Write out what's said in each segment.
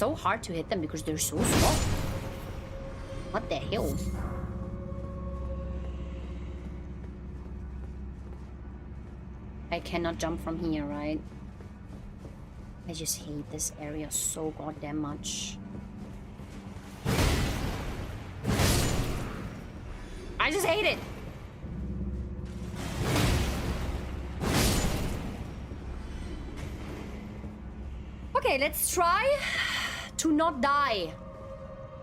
so hard to hit them because they're so small. What the hell? I cannot jump from here, right? I just hate this area so goddamn much. I just hate it. Okay, let's try to not die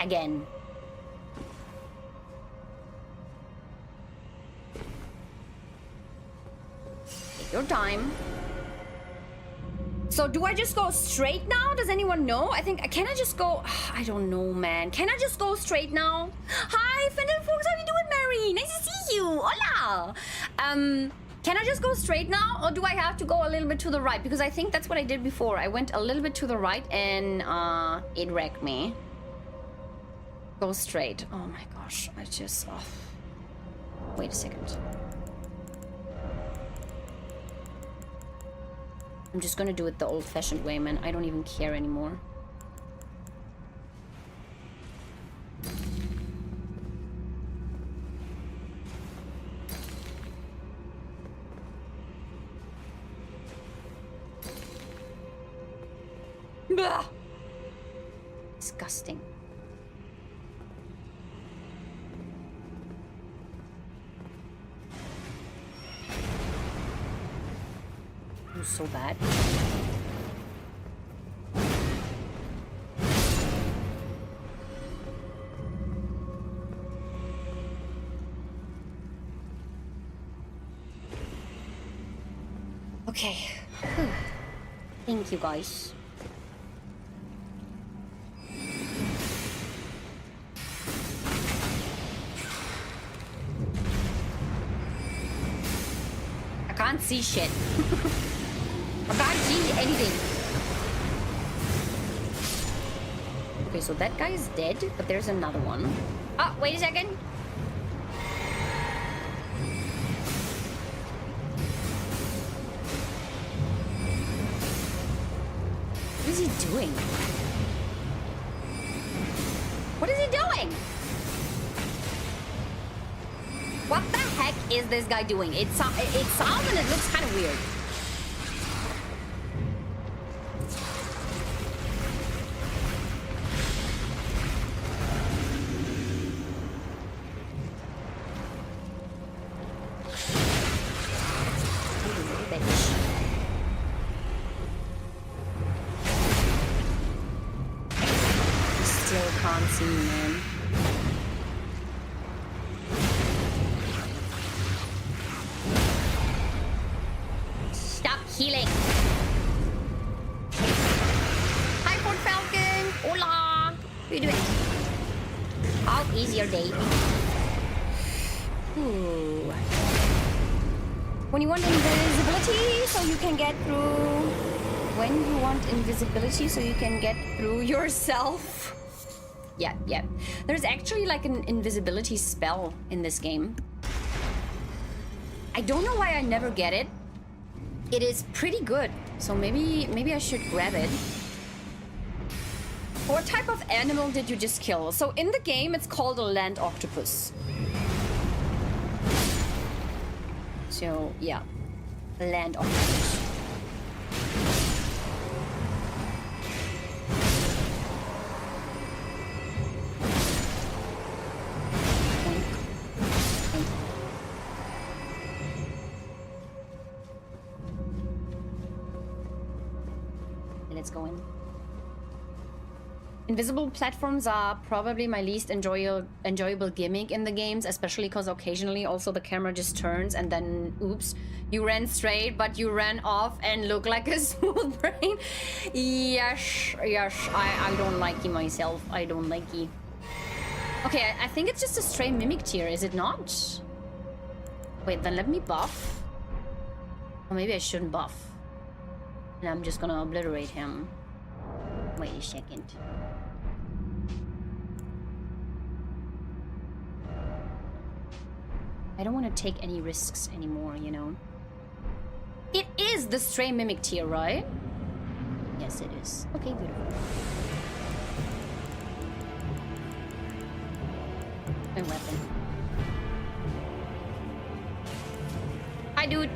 again. Take your time. So do I just go straight now? Does anyone know? I think, can I just go? I don't know, man. Can I just go straight now? Hi, Fendel folks, how you doing, Mary? Nice to see you. Hola. Can I just go straight now? Or do I have to go a little bit to the right? Because I think that's what I did before. I went a little bit to the right and it wrecked me. Go straight. Oh my gosh, I just... Oh. Wait a second. I'm just gonna do it the old-fashioned way, man. I don't even care anymore. Blah! Disgusting. It was so bad. Okay. Whew. Thank you, guys. I can't see shit. I can't see anything. Okay, so that guy is dead, but there's another one. Oh, wait a second. What is he doing? What is he doing? What the heck is this guy doing? It sounds and it looks kind of weird. Invisibility so you can get through yourself. Yeah. There's actually like an invisibility spell in this game. I don't know why I never get it. It is pretty good. So maybe I should grab it. What type of animal did you just kill? So in the game it's called a land octopus. So yeah. Land octopus. Let's go in. Invisible platforms are probably my least enjoyable gimmick in the games, especially because occasionally also the camera just turns and then oops, you ran straight but you ran off and look like a smooth brain. Yes, I don't like you myself. I don't like you. Okay, I think it's just a stray mimic tier, is it not? Wait, then let me buff. Or maybe I shouldn't buff. And I'm just gonna obliterate him. Wait a second. I don't want to take any risks anymore, you know? It is the stray mimic tier, right? Yes, it is. Okay, beautiful. my weapon. Hi, dude.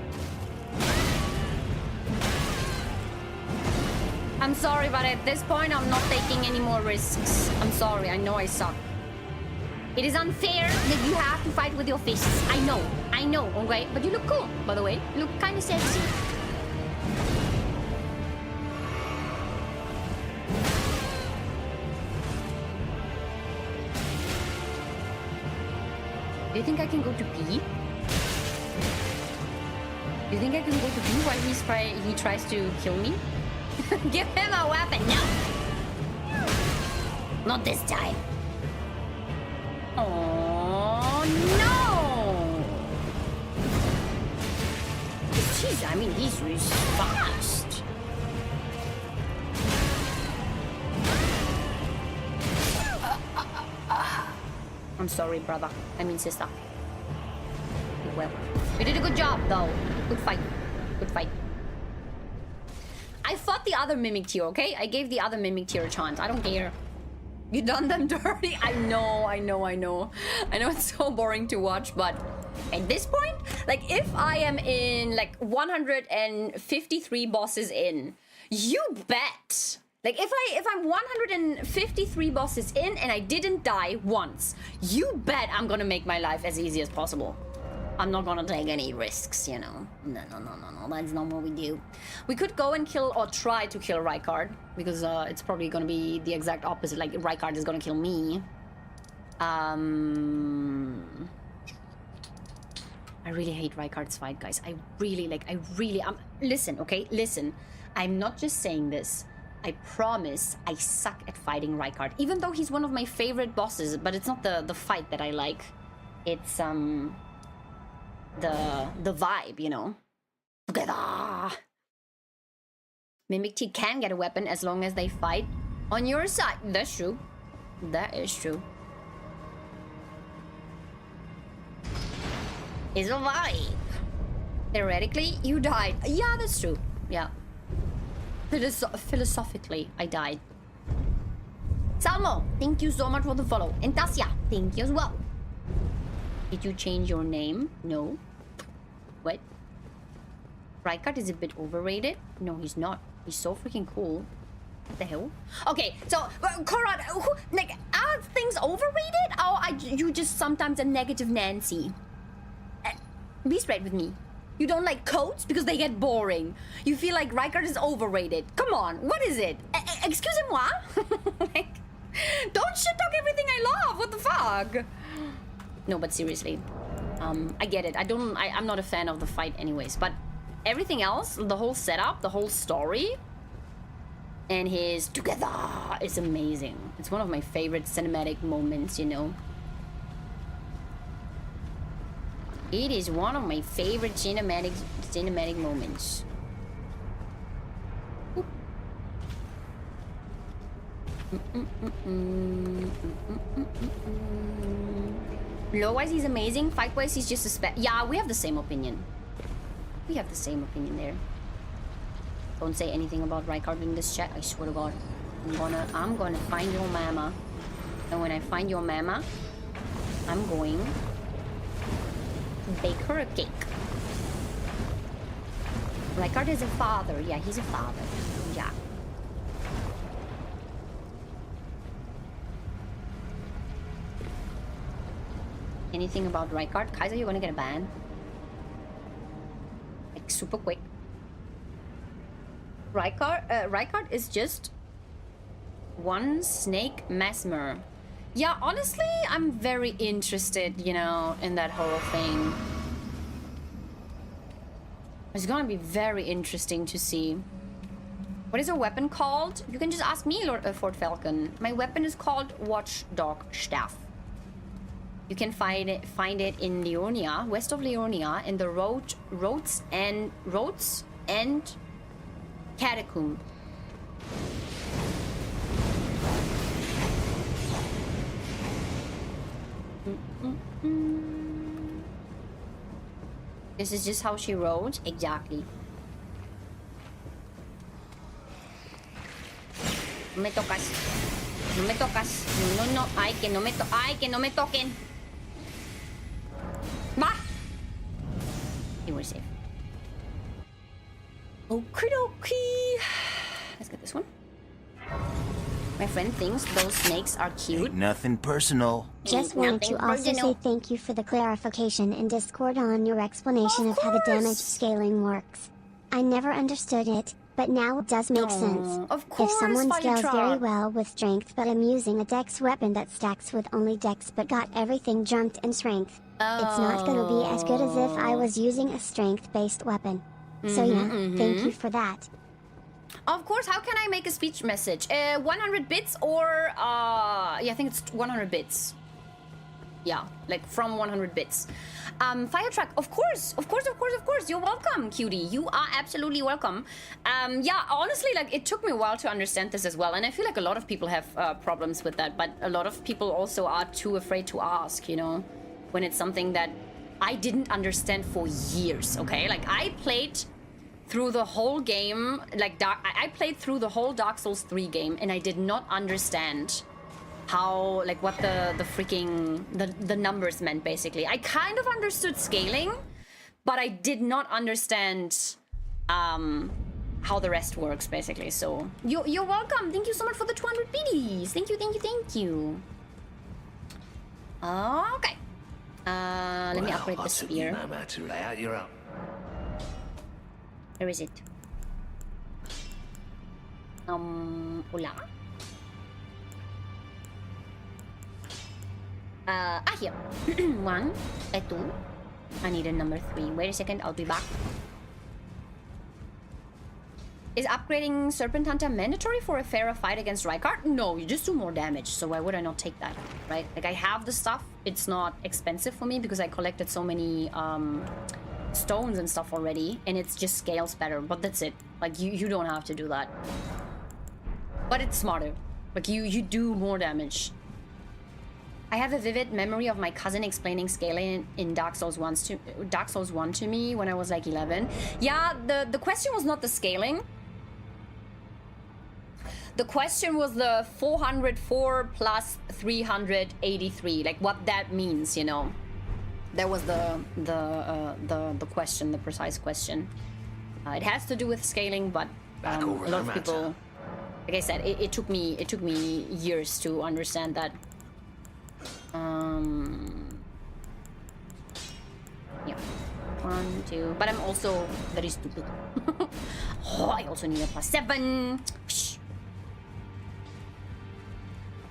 I'm sorry, but at this point, I'm not taking any more risks. I'm sorry. I know I suck. It is unfair that you have to fight with your fists. I know, okay? But you look cool, by the way. You look kind of sexy. Do you think I can go to P? Do you think I can go to P while he tries to kill me? Give him a weapon. No. Not this time. Oh, no. Jeez, I mean, he's really fast. I'm sorry, brother. I mean, sister. Well, you did a good job, though. Good fight. Good fight. I fought the other Mimic tier, okay? I gave the other Mimic tier a chance. I don't care. You done them dirty? I know. I know it's so boring to watch, but at this point, like, if I am in, like, 153 bosses in, you bet. Like, if I'm 153 bosses in and I didn't die once, you bet I'm gonna make my life as easy as possible. I'm not gonna take any risks, you know. No. That's not what we do. We could go and kill or try to kill Rykard, because it's probably gonna be the exact opposite. Like, Rykard is gonna kill me. I really hate Rykard's fight, guys. Listen, okay? Listen. I'm not just saying this. I promise I suck at fighting Rykard. Even though he's one of my favorite bosses, but it's not the fight that I like. It's, the vibe, you know. Together. Mimic T can get a weapon as long as they fight on your side. That's true. That is true. It's a vibe. Theoretically, you died. Yeah, that's true. Yeah. Philosophically, I died. Salmo, thank you so much for the follow. And Tassia, thank you as well. Did you change your name? No. What? Rykard is a bit overrated? No, he's not. He's so freaking cool. What the hell? Okay, so, Conrad, like, are things overrated? Or are you just sometimes a negative Nancy? Be straight with me. You don't like codes because they get boring. You feel like Rykard is overrated. Come on, what is it? Excusez-moi? Like, don't shit talk everything I love. What the fuck? No, but seriously, I get it. I'm not a fan of the fight anyways, but everything else, the whole setup, the whole story, and his together is amazing. It's one of my favorite cinematic moments, you know. It is one of my favorite cinematic moments. Lore-wise, he's amazing. Fight-wise, he's just a yeah, we have the same opinion. We have the same opinion there. Don't say anything about Rykard in this chat. I swear to God, I'm gonna find your mama, and when I find your mama, I'm going to bake her a cake. Rykard is a father. Yeah, he's a father. Yeah. Anything about Rykard? Kaiser, you're gonna get a ban. Like, super quick. Rykard is just one snake mesmer. Yeah, honestly, I'm very interested, you know, in that whole thing. It's gonna be very interesting to see. What is your weapon called? You can just ask me, Lord Fort Falcon. My weapon is called Watchdog Staff. You can find it in Leonia, west of Leonia, in the roads and Catacomb. This is just how she rode. Exactly. No me tocas. No me tocas. No. Ay, que no me toquen. You were safe. Okie. Let's get this one. My friend thinks those snakes are cute. Ain't nothing personal. Just wanted to also say thank you for the clarification in Discord on your explanation of how the damage scaling works. I never understood it, but now it does make sense. Of course, if someone scales Firetruck. very well with strength, but I'm using a dex weapon that stacks with only dex but got everything jumped in strength, it's not gonna be as good as if I was using a strength-based weapon. So yeah, thank you for that. Of course, how can I make a speech message? 100 bits or, yeah, I think it's 100 bits. Yeah, like from 100 bits. Firetruck, of course, you're welcome, cutie. You are absolutely welcome. Yeah, honestly, like, it took me a while to understand this as well, and I feel like a lot of people have problems with that, but a lot of people also are too afraid to ask, you know, when it's something that I didn't understand for years, okay? Like, I played through the whole game, like, I played through the whole Dark Souls 3 game, and I did not understand how, like, what the freaking, the numbers meant, basically. I kind of understood scaling, but I did not understand how the rest works, basically. So, you're welcome. Thank you so much for the 200 biddies. Thank you. Okay. Let me upgrade the spear. No matter, lay out your own. Where is it? Hola. Here. 1, 2. I need a number 3. Wait a second, I'll be back. Is upgrading Serpent Hunter mandatory for a fairer fight against Rykard? No, you just do more damage, so why would I not take that, right? Like, I have the stuff. It's not expensive for me because I collected so many stones and stuff already, and it just scales better, but that's it. Like, you don't have to do that. But it's smarter. Like, you do more damage. I have a vivid memory of my cousin explaining scaling in Dark Souls 1 to me when I was like 11. Yeah, the question was not the scaling. The question was the 404 plus 383, like what that means, you know. That was the question, the precise question. It has to do with scaling, but a lot of people, like I said, it took me years to understand that. Yeah, 1, 2, but I'm also very stupid. Oh, I also need a +7.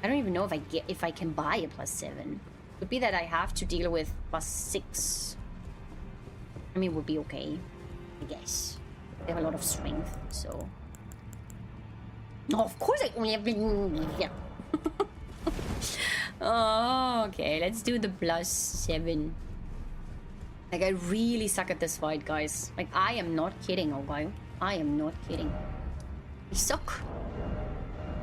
I don't even know if I can buy a +7. Could be that I have to deal with +6. I mean, it would be okay, I guess. They have a lot of strength, so. No, of course I only have. Yeah. Oh, okay, let's do the +7. Like, I really suck at this fight, guys. Like, I am not kidding, okay? I am not kidding. I suck.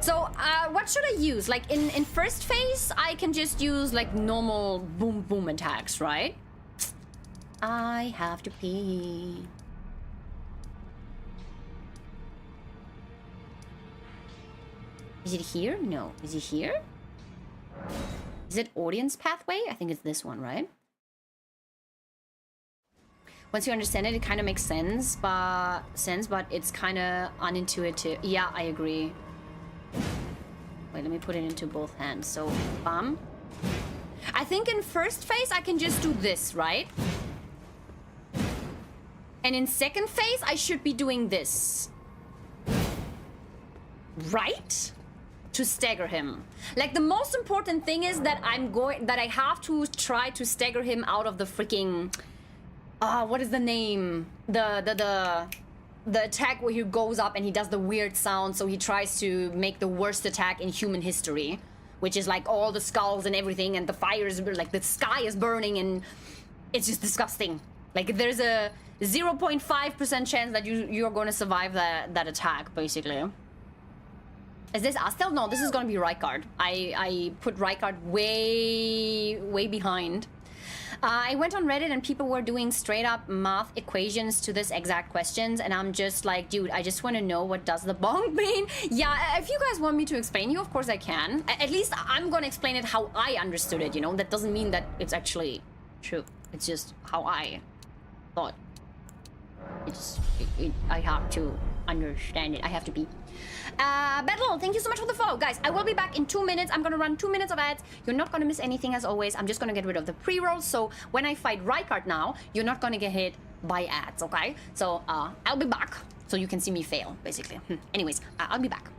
So, what should I use? Like, in first phase, I can just use, like, normal boom attacks, right? I have to pee. Is it here? No. Is it here? Is it audience pathway? I think it's this one, right? Once you understand it, it kind of makes sense, but it's kind of unintuitive. Yeah, I agree. Wait, let me put it into both hands. So, bam. I think in first phase, I can just do this, right? And in second phase, I should be doing this. Right? To stagger him. Like, the most important thing is that I have to try to stagger him out of the freaking what is the name? The attack where he goes up and he does the weird sound, so he tries to make the worst attack in human history, which is like all the skulls and everything, and the fire is like the sky is burning, and it's just disgusting. Like, there's a 0.5% chance that you're going to survive that attack, basically. Is this Astel? No, this is gonna be Rykard. I put Rykard way behind. I went on Reddit and people were doing straight up math equations to this exact questions, and I'm just like, dude, I just want to know, what does the bonk mean? Yeah, if you guys want me to explain you, of course I can. At least I'm gonna explain it how I understood it, you know? That doesn't mean that it's actually true. It's just how I thought I have to understand it. I have to be. Battle, thank you so much for the follow. Guys, I will be back in 2 minutes. I'm gonna run 2 minutes of ads. You're not gonna miss anything as always. I'm just gonna get rid of the pre-rolls. So when I fight Rykard now, you're not gonna get hit by ads, okay? So I'll be back so you can see me fail, basically. Anyways, I'll be back.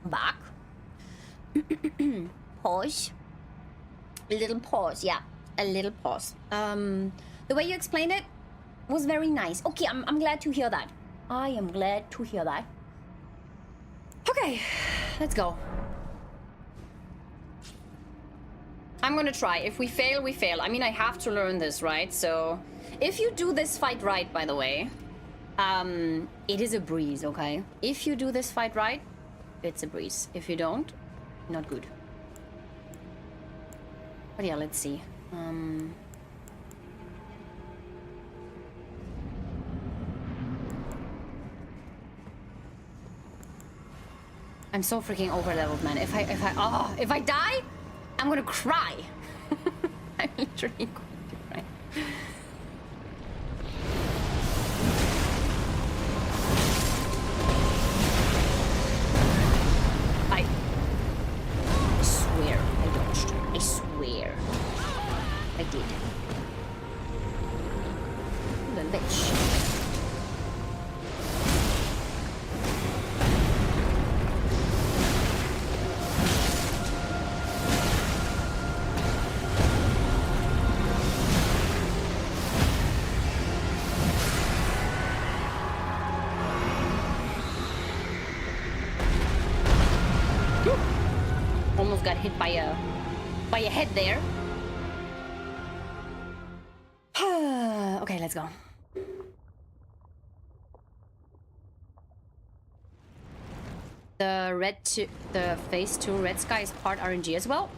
Back. Pause. A little pause, yeah. A little pause. The way you explained it was very nice. Okay, I'm glad to hear that. I am glad to hear that. Okay, let's go. I'm gonna try. If we fail, we fail. I mean, I have to learn this, right? So, if you do this fight right, by the way, it is a breeze, okay? If you do this fight right, it's a breeze. If you don't, not good. But yeah, let's see. I'm so freaking over-leveled, man. If I die, I'm gonna cry. I'm literally going to cry. I swear I dodged. I swear I did. The bitch. Almost got hit by a head there. Okay, let's go. The phase 2 red sky is part RNG as well?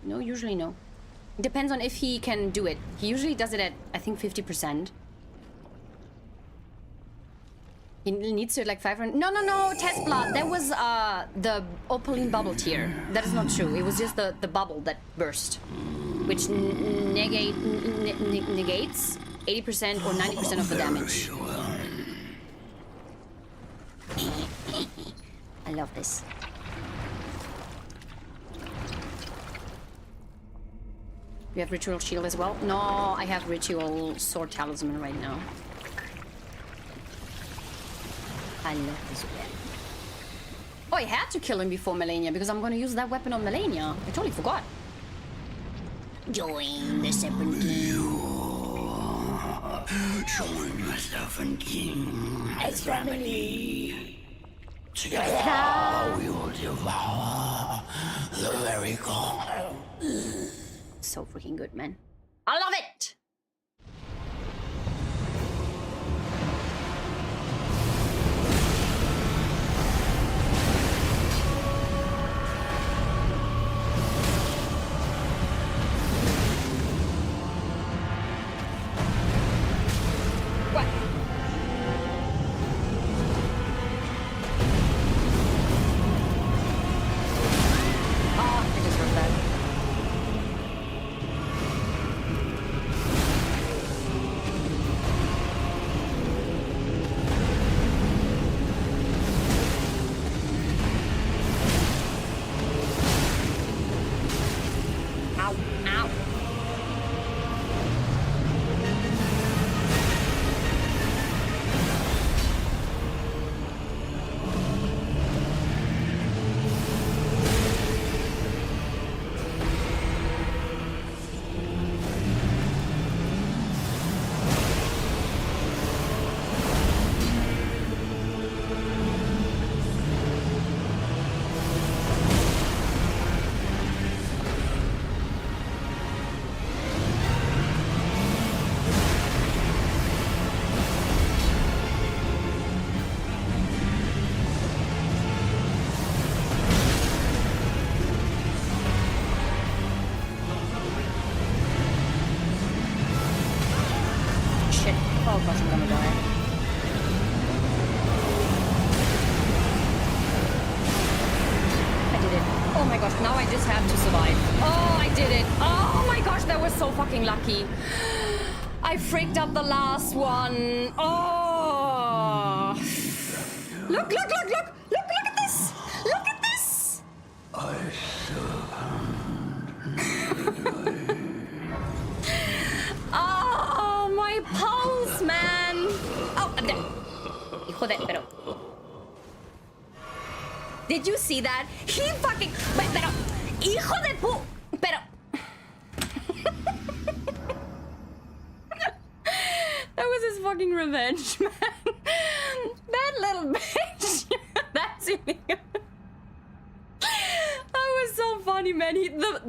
No, usually no. It depends on if he can do it. He usually does it at, I think, 50%. He needs to like 500. No, Tespla. That was the opaline bubble tier. That is not true. It was just the bubble that burst, which negates 80% or 90% of the damage. I love this. You have ritual shield as well? No, I have ritual sword talisman right now. I love this weapon. Oh, I had to kill him before Melania because I'm going to use that weapon on Melania. I totally forgot. Join the Serpent King. Join the Serpent King as family. Together we will devour the very core. So freaking good, man. I love it! What? Oh, I just heard that. Ow, ow. Shit. Oh gosh, I'm gonna die. I did it. Oh my gosh, now I just have to survive. Oh, I did it. Oh my gosh, that was so fucking lucky. I freaked up the last one. Oh. Look, look, look, look. Look, look at this. Look at this. I Oh, my pulse, man. Oh, I'm dead. Hijo de, pero. Did you see that? He fucking. Pero. Hijo de pu. Pero. That was his fucking revenge, man. That little bitch. That's illegal. That was so funny, man.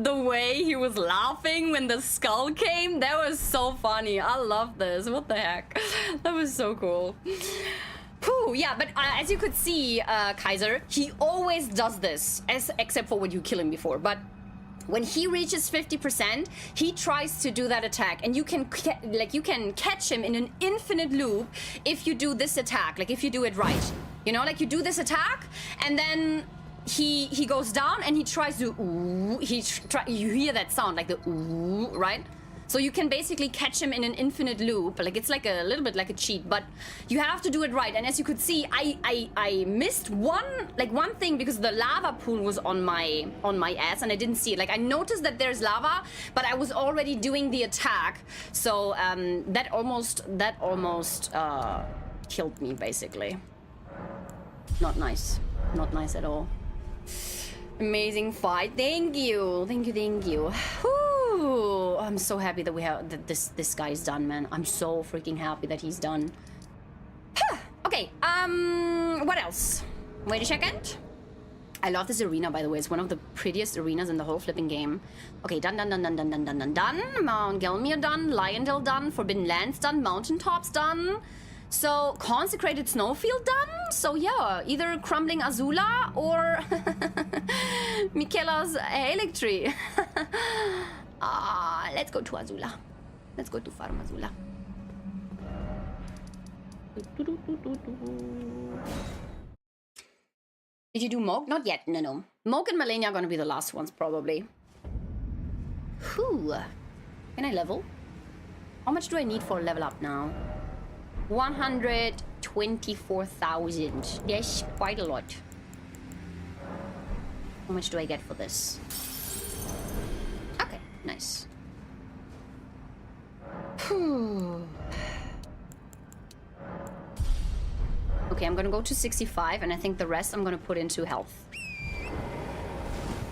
The way he was laughing when the skull came, that was so funny. I love this. What the heck? That was so cool. Whew, yeah, but as you could see, Kaiser, he always does this, except for when you kill him before. But when he reaches 50%, he tries to do that attack, and you can catch him in an infinite loop if you do this attack, like if you do it right. You know, like you do this attack, and then he goes down and he tries to ooh, you hear that sound like the ooh, right? So you can basically catch him in an infinite loop. Like it's like a little bit like a cheat, but you have to do it right. And as you could see, I missed one thing because the lava pool was on my ass and I didn't see it. Like I noticed that there's lava, but I was already doing the attack. So that almost killed me basically. Not nice. Not nice at all. Amazing fight. Thank you. Thank you. Thank you. Whew. I'm so happy that we have that this guy's done, man. I'm so freaking happy that he's done. Okay. What else? Wait a second. I love this arena, by the way. It's one of the prettiest arenas in the whole flipping game. Okay, done. Mount Gelmir done. Lionel done. Forbidden Lands done. Mountaintops done. So, Consecrated Snowfield done? So yeah, either Crumbling Azula or Michaela's Electri. Let's go to Azula. Let's go to Farm Azula. Did you do Moke? Not yet, no. Moke and Malenia are gonna be the last ones, probably. Whew. Can I level? How much do I need for a level up now? 124,000. That's quite a lot. How much do I get for this? Okay, nice. Okay, I'm gonna go to 65, and I think the rest I'm gonna put into health.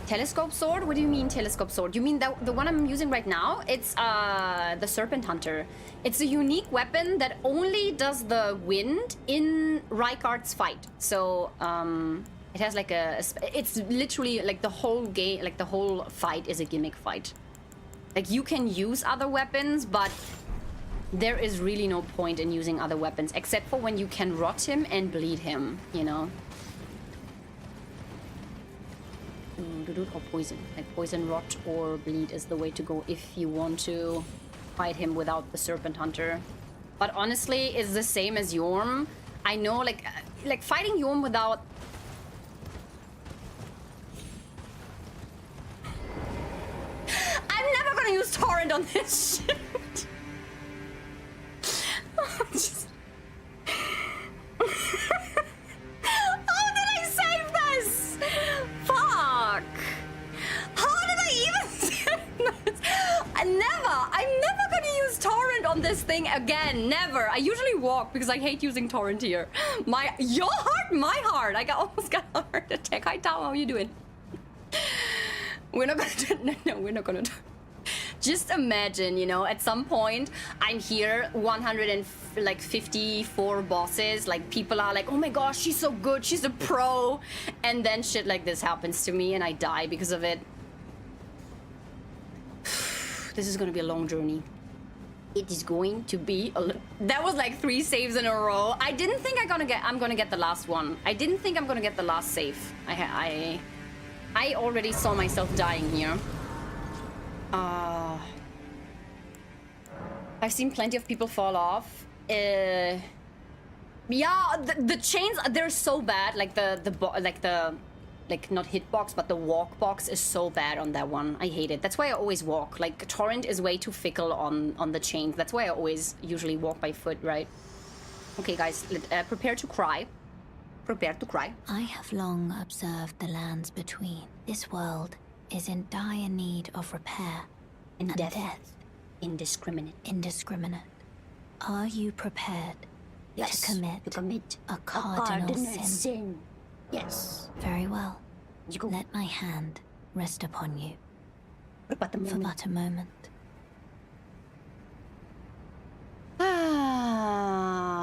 Telescope sword? What do you mean telescope sword? You mean the one I'm using right now? It's the Serpent Hunter. It's a unique weapon that only does the wind in Rykard's fight. So I It has like it's literally like the whole game, like the whole fight is a gimmick fight. Like you can use other weapons, but there is really no point in using other weapons except for when you can rot him and bleed him, you know. Or poison. Like poison, rot, or bleed is the way to go if you want to fight him without the Serpent Hunter. But honestly, it's the same as Yorm. I know, like fighting Yorm without... I'm never gonna use Torrent on this shit. Just... How did I save this? Fuck. How did I even save this? I'm never gonna use Torrent on this thing again. Never. I usually walk because I hate using Torrent here. Your heart, my heart. Almost got a heart attack. Hi, Tao. How are you doing? We're not gonna do... No, we're not gonna do... Just imagine, you know, at some point I'm here, 154 bosses, like people are like, oh my gosh, she's so good, she's a pro, and then shit like this happens to me and I die because of it. This is gonna be a long journey. It is going to be that was like 3 saves in a row. I didn't think I'm gonna get the last one. I didn't think I'm gonna get the last save. I already saw myself dying here. I've seen plenty of people fall off. Yeah, the chains, they're so bad. Like like not hitbox, but the walk box is so bad on that one. I hate it. That's why I always walk. Like Torrent is way too fickle on the chains. That's why I always usually walk by foot, right? Okay, guys, prepare to cry. Prepare to cry. I have long observed the lands between. This world is in dire need of repair. And death. Indiscriminate. Indiscriminate. Are you prepared to commit a cardinal sin? Yes. Very well. Let my hand rest upon you. For but a moment. For but a moment.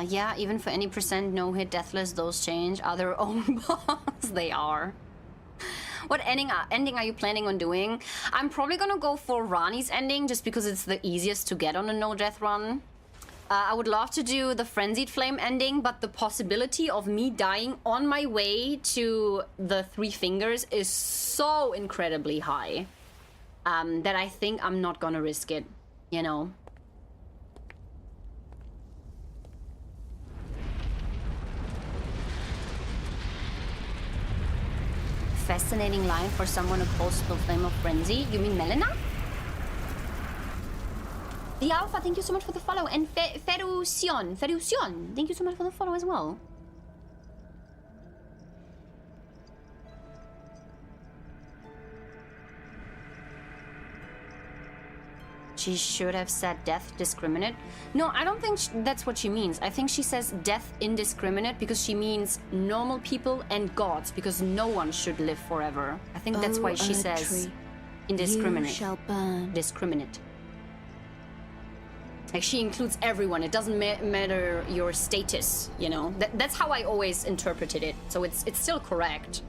Yeah, even for any percent no-hit deathless, those change are their own boss. They are. What ending are you planning on doing? I'm probably gonna go for Rani's ending just because it's the easiest to get on a no-death run. I would love to do the Frenzied Flame ending, but the possibility of me dying on my way to the 3 fingers is so incredibly high that I think I'm not gonna risk it, you know? Fascinating line for someone opposed to the Flame of Frenzy. You mean Melina? The Alpha, thank you so much for the follow. And Ferusion, thank you so much for the follow as well. She should have said death discriminate. No, I don't think that's what she means. I think she says death indiscriminate because she means normal people and gods, because no one should live forever. I think that's why she says indiscriminate. You shall burn. Discriminate. Like she includes everyone. It doesn't matter your status, you know. That's how I always interpreted it. So it's still correct.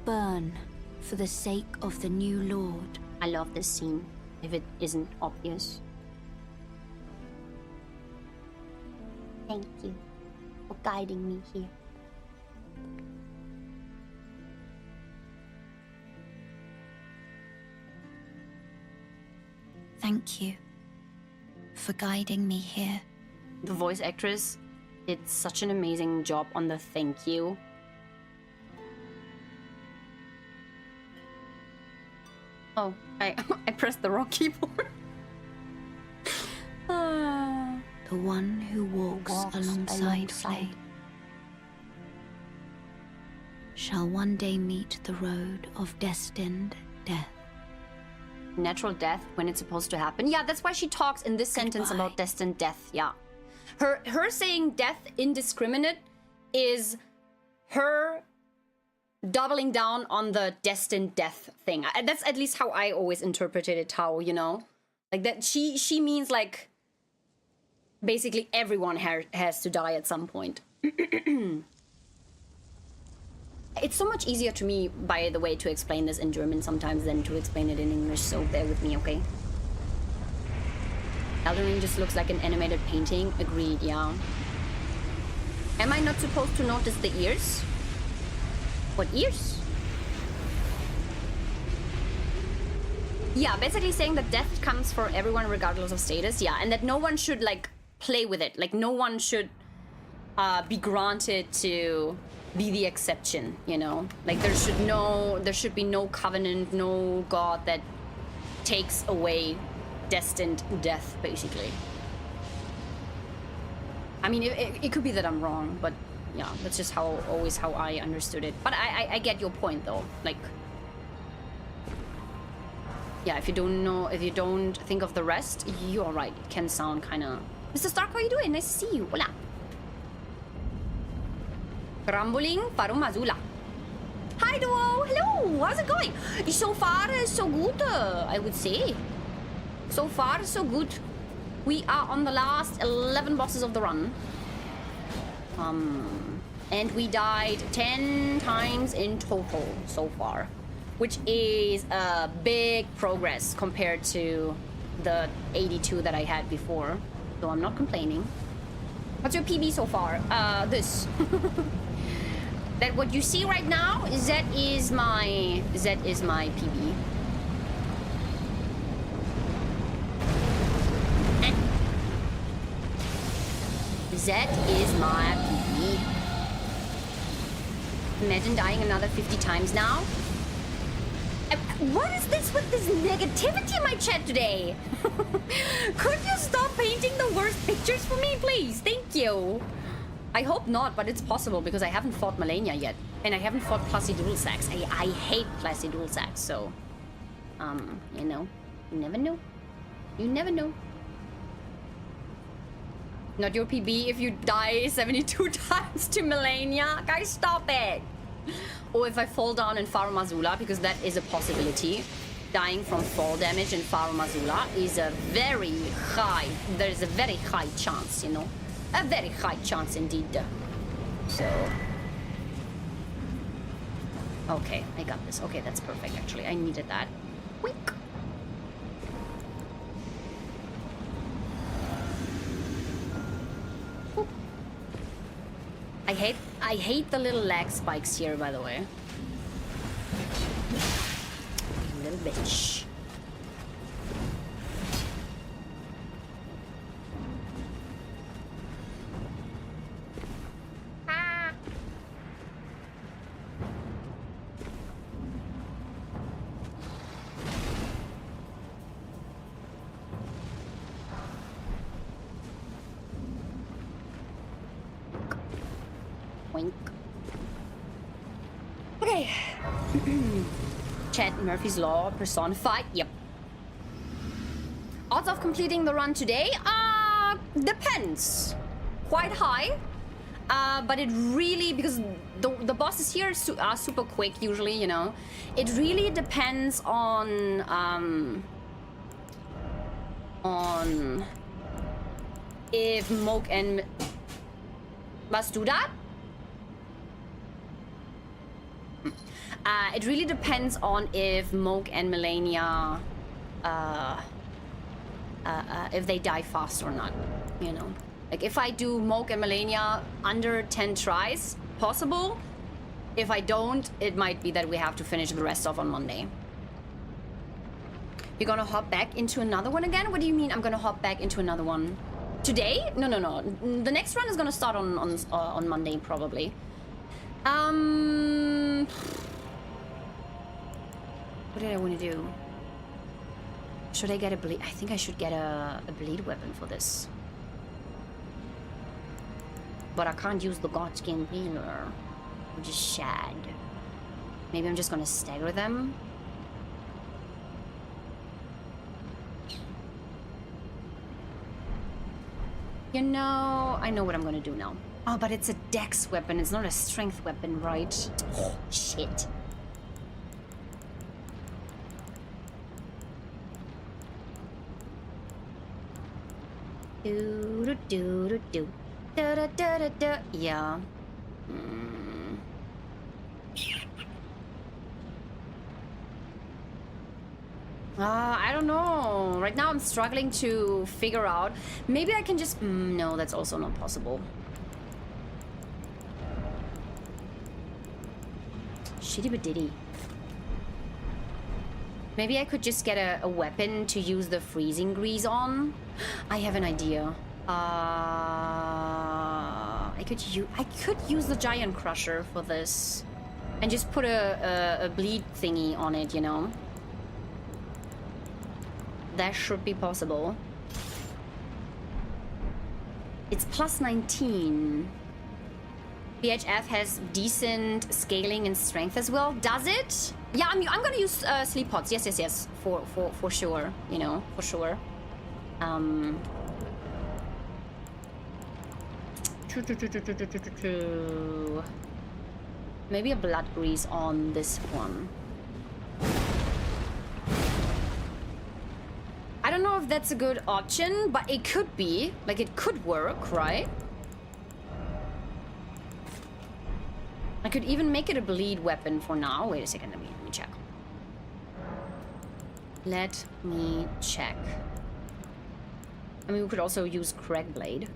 Burn for the sake of the new Lord. I love this scene, if it isn't obvious. Thank you for guiding me here. Thank you for guiding me here. The voice actress did such an amazing job on the thank you. Oh, I pressed the wrong keyboard. The one who walks alongside Flame shall one day meet the road of destined death. Natural death when it's supposed to happen. Yeah, that's why she talks in this sentence about destined death. Yeah. Her saying death indiscriminate is her doubling down on the destined death thing. That's at least how I always interpreted it, Tao, you know? Like that she means like basically everyone has to die at some point. It's so much easier to me, by the way, to explain this in German sometimes than to explain it in English, so bear with me, okay? Elden Ring just looks like an animated painting. Agreed, yeah. Am I not supposed to notice the ears? What ears? Yeah, basically saying that death comes for everyone regardless of status, yeah, and that no one should, like, play with it. Like, no one should be granted to be the exception, you know? Like, there should be no covenant, no god that takes away destined death, basically. I mean, it could be that I'm wrong, but yeah, that's just always how I understood it. But I get your point, though. Like, yeah, if you don't think of the rest, you're right. It can sound kind of... Mr. Stark, how are you doing? Nice to see you. Hola. Rambling Farumazula. Hi, Duo. Hello. How's it going? So far, so good, I would say. So far, so good. We are on the last 11 bosses of the run. And we died 10 times in total so far, which is a big progress compared to the 82 that I had before. So I'm not complaining. What's your PB so far? This. That what you see right now, that is my PB. That is my PB. Imagine dying another 50 times now. What is this with this negativity in my chat today? Could you stop painting the worst pictures for me, please? Thank you. I hope not, but it's possible because I haven't fought Malenia yet. And I haven't fought Classy Dual Sacks. I hate Classy Dual Sacks, so... you know. You never know. You never know. Not your PB if you die 72 times to Malenia. Guys, stop it. Or if I fall down in Farumazula, because that is a possibility. Dying from fall damage in Farumazula is a very high... There's a very high chance, you know. A very high chance indeed. So... Okay, I got this. Okay, that's perfect, actually. I needed that. Wink. Oop. I hate the little lag spikes here, by the way. Little bitch. Okay. Chat Murphy's Law personified. Yep. Odds of completing the run today? Depends. Quite high. But it really, because the bosses here are super quick usually, you know. It really depends on if Moke and... Must do that? It really depends on if Moke and Malenia, if they die fast or not, you know. Like, if I do Moke and Malenia under 10 tries, possible. If I don't, it might be that we have to finish the rest off on Monday. You're gonna hop back into another one again? What do you mean I'm gonna hop back into another one? Today? No. The next run is gonna start on Monday, probably. What did I want to do? Should I get a bleed? I think I should get a bleed weapon for this. But I can't use the Godskin healer, which is sad. Maybe I'm just gonna stagger them. You know, I know what I'm gonna do now. Oh, but it's a dex weapon. It's not a strength weapon, right? Oh, shit. Do do do do do da da da da da. Yeah. I don't know. Right now I'm struggling to figure out. Maybe I can just... no, that's also not possible. Shitty but diddy. Maybe I could just get a weapon to use the freezing grease on. I have an idea. I could use the giant crusher for this. And just put a bleed thingy on it, you know? That should be possible. It's plus 19. BHF has decent scaling and strength as well. Does it? Yeah, I'm gonna use sleep pods. Yes. For sure. You know, for sure. Maybe a blood grease on this one. I don't know if that's a good option, but it could be. Like, it could work, right? I could even make it a bleed weapon for now. Wait a second, let me check. Let me check. I mean, we could also use Craig Blade.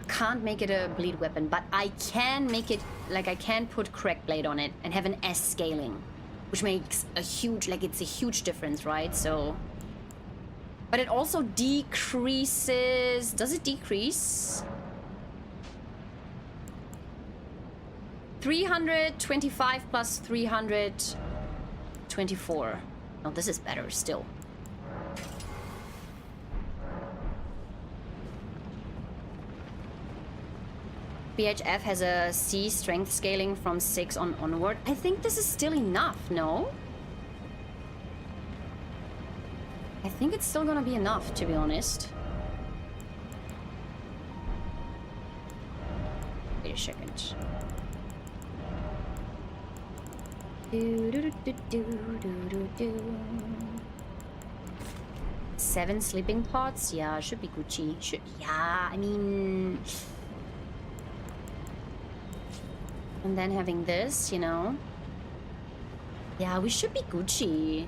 I can't make it a bleed weapon, but I can make it, like, I can put Craig Blade on it and have an S scaling, which makes a huge, like, it's a huge difference, right? So... but it also decreases... does it decrease? 325 plus 324. Oh, this is better still. BHF has a C strength scaling from 6 onward. I think this is still enough, no? I think it's still gonna be enough, to be honest. Wait a second. 7 sleeping pods? Yeah, should be Gucci. Yeah, I mean... and then having this, you know? Yeah, we should be Gucci.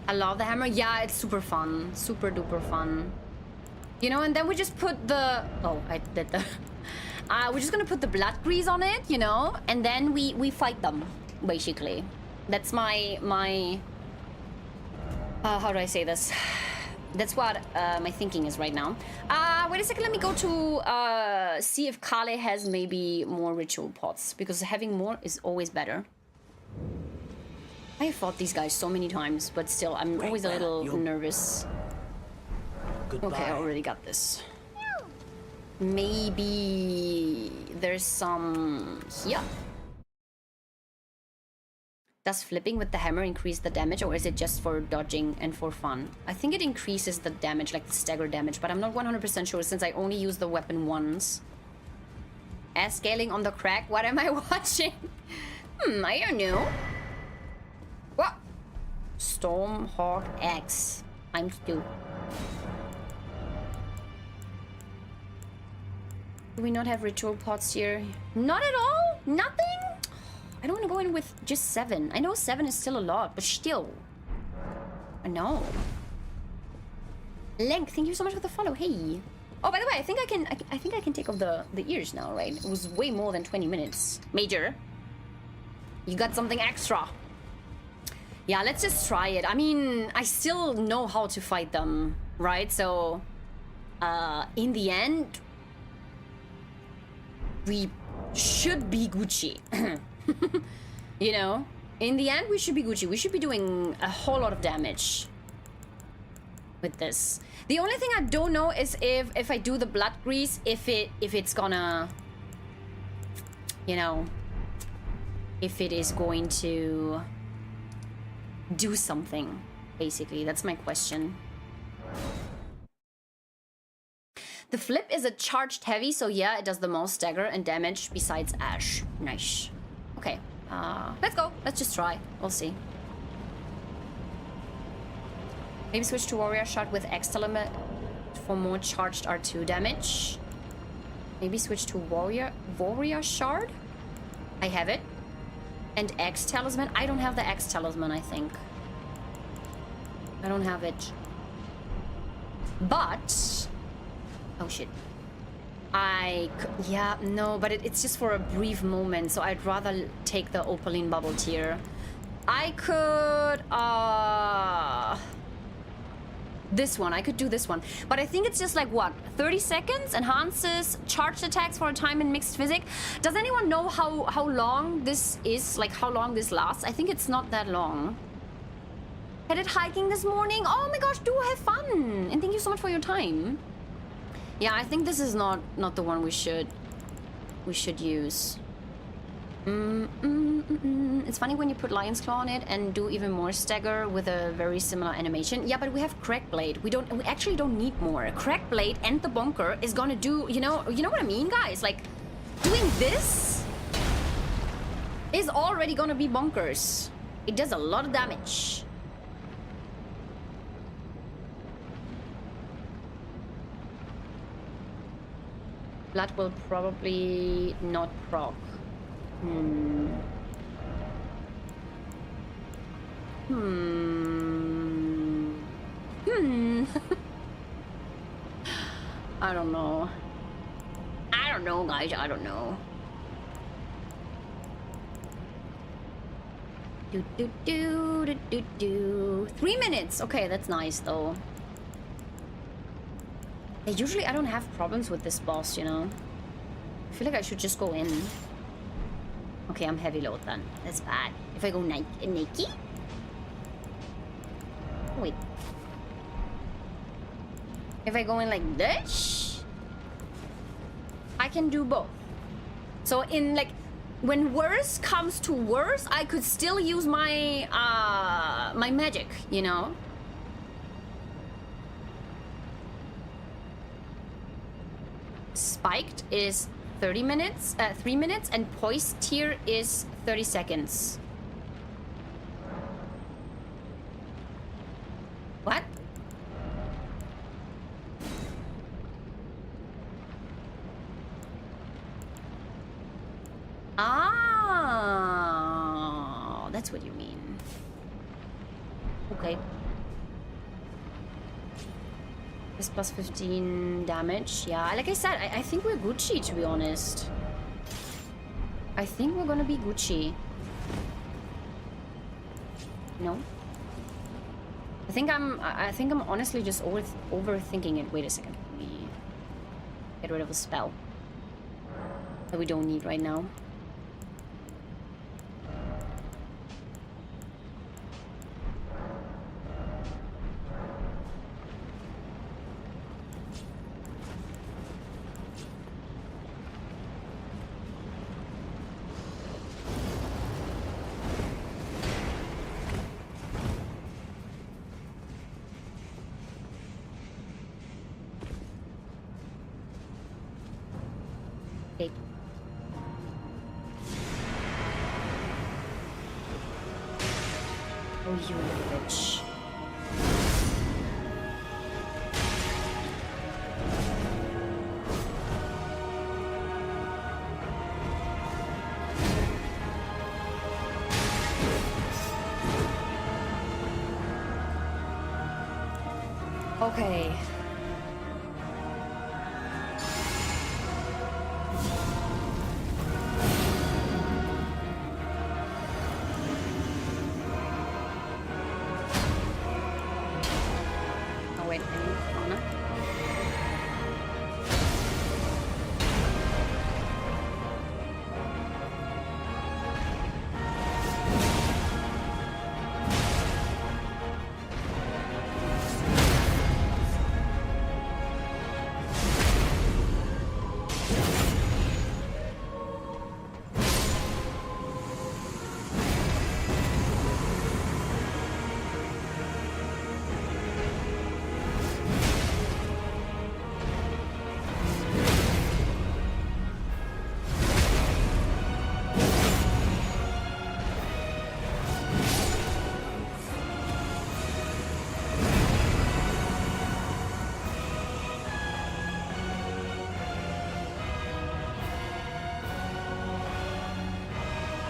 I love the hammer. Yeah, it's super fun. Super duper fun. You know, and then we just put the... oh, I did the... we're just gonna put the blood grease on it, you know? And then we fight them, basically. That's my... how do I say this? That's what my thinking is right now. Wait a second, let me go to see if Kale has maybe more ritual pots, because having more is always better. I have fought these guys so many times, but still, I'm always a little nervous. Goodbye. Okay, I already got this. Maybe there's some here. Does flipping with the hammer increase the damage, or is it just for dodging and for fun? I think it increases the damage, like the stagger damage, but I'm not 100% sure since I only use the weapon once. As scaling on the crack, what am I watching? I don't know. What? Stormhawk X. I'm Stu. Do we not have ritual pots here? Not at all? Nothing? I don't want to go in with just 7. I know 7 is still a lot, but still. I know. Lenk, thank you so much for the follow. Hey. Oh, by the way, I think I can take off the ears now, right? It was way more than 20 minutes. Major, you got something extra. Yeah, let's just try it. I mean, I still know how to fight them, right? So, in the end, we should be Gucci. You know? In the end, we should be Gucci. We should be doing a whole lot of damage with this. The only thing I don't know is if I do the blood grease, if it's gonna, you know, if it is going to do something, basically. That's my question. The flip is a charged heavy, so yeah, it does the most stagger and damage besides Ash. Nice. Okay, let's go. Let's just try. We'll see. Maybe switch to Warrior Shot with X Element for more charged R2 damage. Maybe switch to Warrior Shard. I have it. And X Talisman. I don't have the X Talisman, I think. I don't have it. But... oh, shit. yeah, no, but it's just for a brief moment, so I'd rather take the Opaline Bubble Tier. I could, this one, I could do this one. But I think it's just like, what, 30 seconds? Enhances charged attacks for a time in mixed physic. Does anyone know how long this is? Like, how long this lasts? I think it's not that long. Headed hiking this morning? Oh my gosh, do have fun! And thank you so much for your time. Yeah, I think this is not the one we should use. It's funny when you put Lion's Claw on it and do even more stagger with a very similar animation. Yeah, but we have Crack Blade. We actually don't need more. Crack Blade and the Bonker is gonna do, you know what I mean, guys? Like, doing this is already gonna be bonkers. It does a lot of damage. Blood will probably not proc. I don't know. I don't know, guys. I don't know. Do. 3 minutes. Okay, that's nice, though. Usually I don't have problems with this boss, you know. I feel like I should just go in. Okay, I'm heavy load then. That's bad. If I go naked? Wait. If I go in like this, I can do both. So in like, when worse comes to worse, I could still use my my magic, you know. Spiked is 3 minutes, and poised tier is 30 seconds. What? Ah, that's what you mean. Okay. This plus 15 damage. Yeah, like I said, I think we're Gucci, to be honest. I think we're gonna be Gucci. No? I think I'm honestly just overthinking it. Wait a second. Let me get rid of a spell that we don't need right now. Oh, you little bitch. Okay.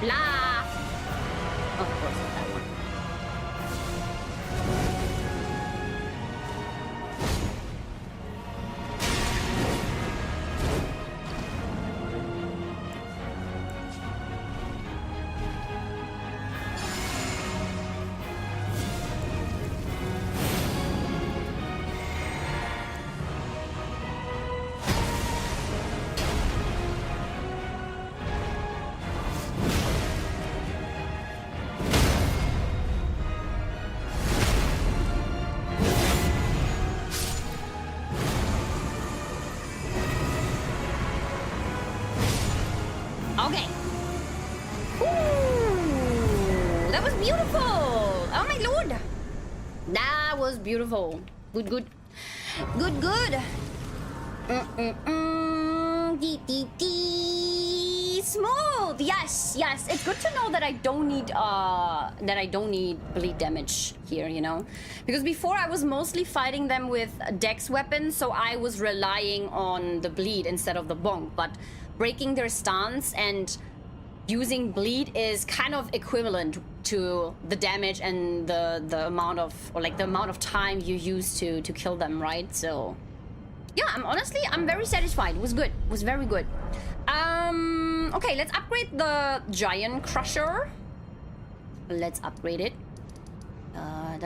Blah. Of course, not that one. Okay. Ooh, that was beautiful. Oh my lord. That was beautiful. Good, good. Good, good. Smooth. Yes, yes. It's good to know that I don't need bleed damage here, you know? Because before I was mostly fighting them with dex weapons, so I was relying on the bleed instead of the bonk, but breaking their stance and using bleed is kind of equivalent to the damage and the amount of, or like the amount of time you use to kill them, right? So yeah, I'm very satisfied. It was good. It was very good. Okay, let's upgrade the giant crusher. Let's upgrade it. I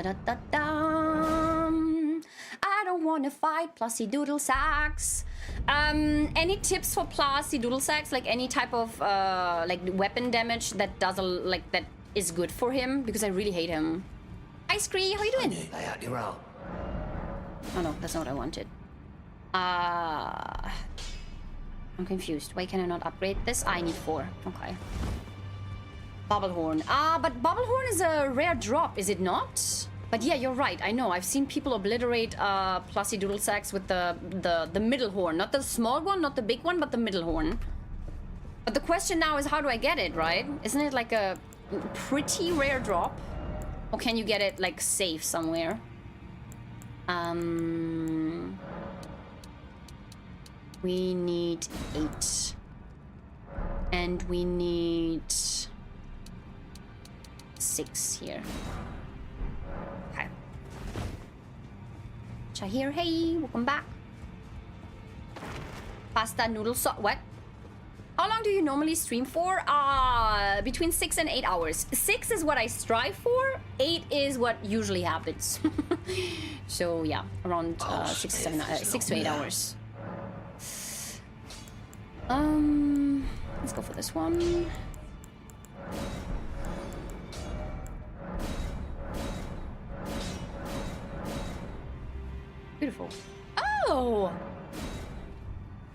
don't want to fight Plusy Doodle Sacks. Any tips for Plusy Doodle Sacks? Like any type of like weapon damage that does that is good for him? Because I really hate him. Hi Scree, how you doing? Oh no, that's not what I wanted. I'm confused. Why can I not upgrade this? I need 4. Okay. Bubblehorn. But Bubblehorn is a rare drop, is it not? But yeah, you're right. I know. I've seen people obliterate Plusy Doodle Sacks with the middle horn. Not the small one, not the big one, but the middle horn. But the question now is, how do I get it, right? Isn't it like a pretty rare drop? Or can you get it like safe somewhere? We need 8. And we need 6 here. Okay. Shahir, hey, welcome back. Pasta noodle sauce. What? How long do you normally stream for? Between 6 and 8 hours. 6 is what I strive for. 8 is what usually happens. So yeah, around 6 to 8 hours. Let's go for this one. Beautiful. Oh!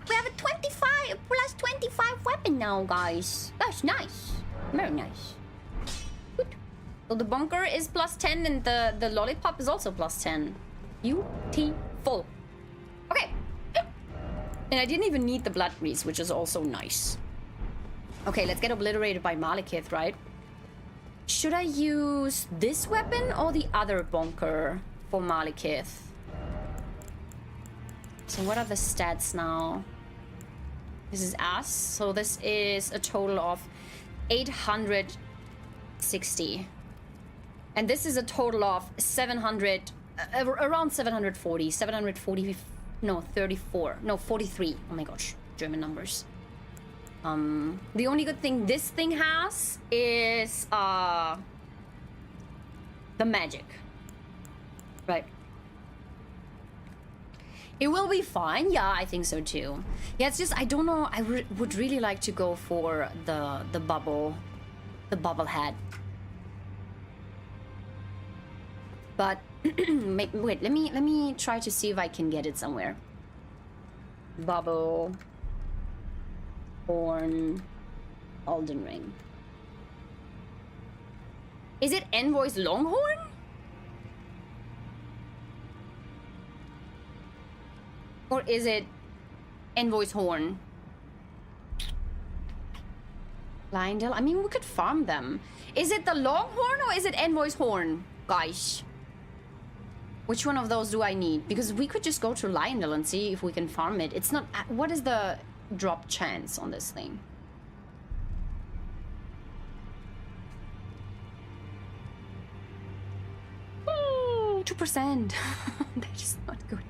We have a 25 plus 25 weapon now, guys. That's nice. Very nice. Good. So the bunker is plus 10 and the lollipop is also plus 10. Beautiful. Okay. And I didn't even need the blood grease, which is also nice. Okay, let's get obliterated by Malekith, right? Should I use this weapon or the other bunker for Malekith? So what are the stats now? This is us. So this is a total of 860. And this is a total of 700, around 740, 740, no, 34, no, 43. Oh my gosh, German numbers. The only good thing this thing has is the magic. Right. It will be fine. Yeah, I think so too. Yeah, it's just I don't know. I would really like to go for the bubble head. But wait, let me try to see if I can get it somewhere. Bubble horn Elden Ring. Is it Envoy's Longhorn? Or is it Envoy's Horn? Lindell? I mean, we could farm them. Is it the Longhorn or is it Envoy's Horn? Guys. Which one of those do I need? Because we could just go to Lindell and see if we can farm it. It's not... What is the drop chance on this thing? 2%. That is not good.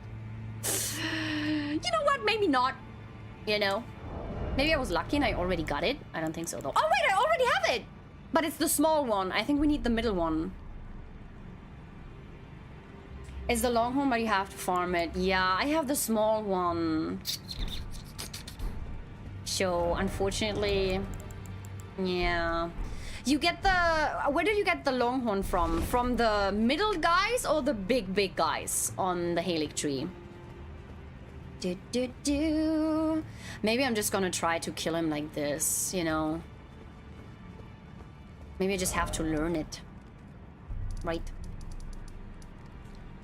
You know what? Maybe not. You know? Maybe I was lucky and I already got it. I don't think so, though. Oh, wait, I already have it! But it's the small one. I think we need the middle one. It's the long horn, but you have to farm it. Yeah, I have the small one. So, unfortunately... Yeah. You get the... Where did you get the longhorn from? From the middle guys or the big guys on the Halic tree? Maybe I'm just gonna try to kill him like this, you know? Maybe I just have to learn it. Right?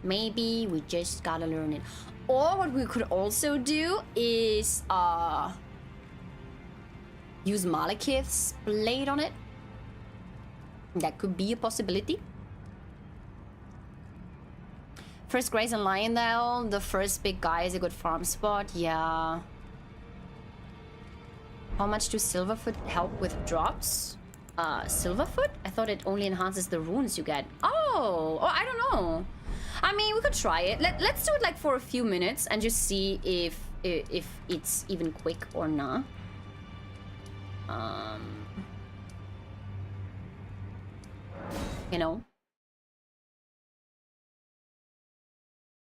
Maybe we just gotta learn it. Or what we could also do is... use Malekith's blade on it. That could be a possibility. First Grace and Liondale. The first big guy is a good farm spot. Yeah. How much do Silverfoot help with drops? Silverfoot? I thought it only enhances the runes you get. Oh, I don't know. I mean, we could try it. Let's do it like for a few minutes and just see if it's even quick or not. You know,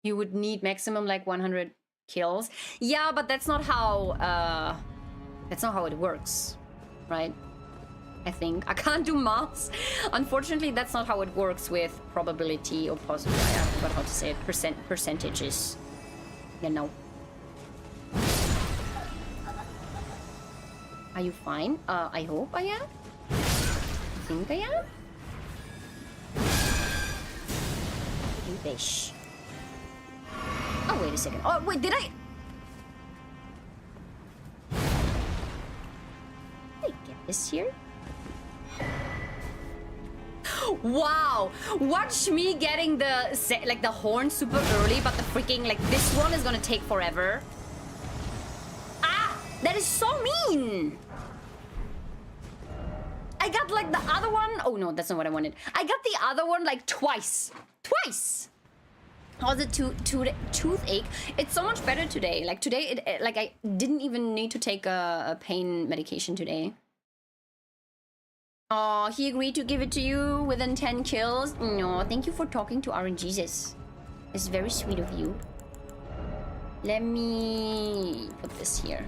you would need maximum like 100 kills. Yeah, but that's not how it works, right? I think I can't do maths. Unfortunately, that's not how it works with probability or possibly. I forgot how to say it. Percentages. You know. Are you fine? I hope I am. I think I am. You fish. Oh, wait a second. Oh, wait, did I get this here? Wow! Watch me getting the horn super early, but the freaking, like, this one is gonna take forever. Ah! That is so mean! I got, like, the other one... Oh, no, that's not what I wanted. I got the other one, like, twice. Twice! How's the toothache? It's so much better today. Like, today, like, I didn't even need to take a pain medication today. Oh, he agreed to give it to you within 10 kills. No, thank you for talking to RNGesus. It's very sweet of you. Let me put this here.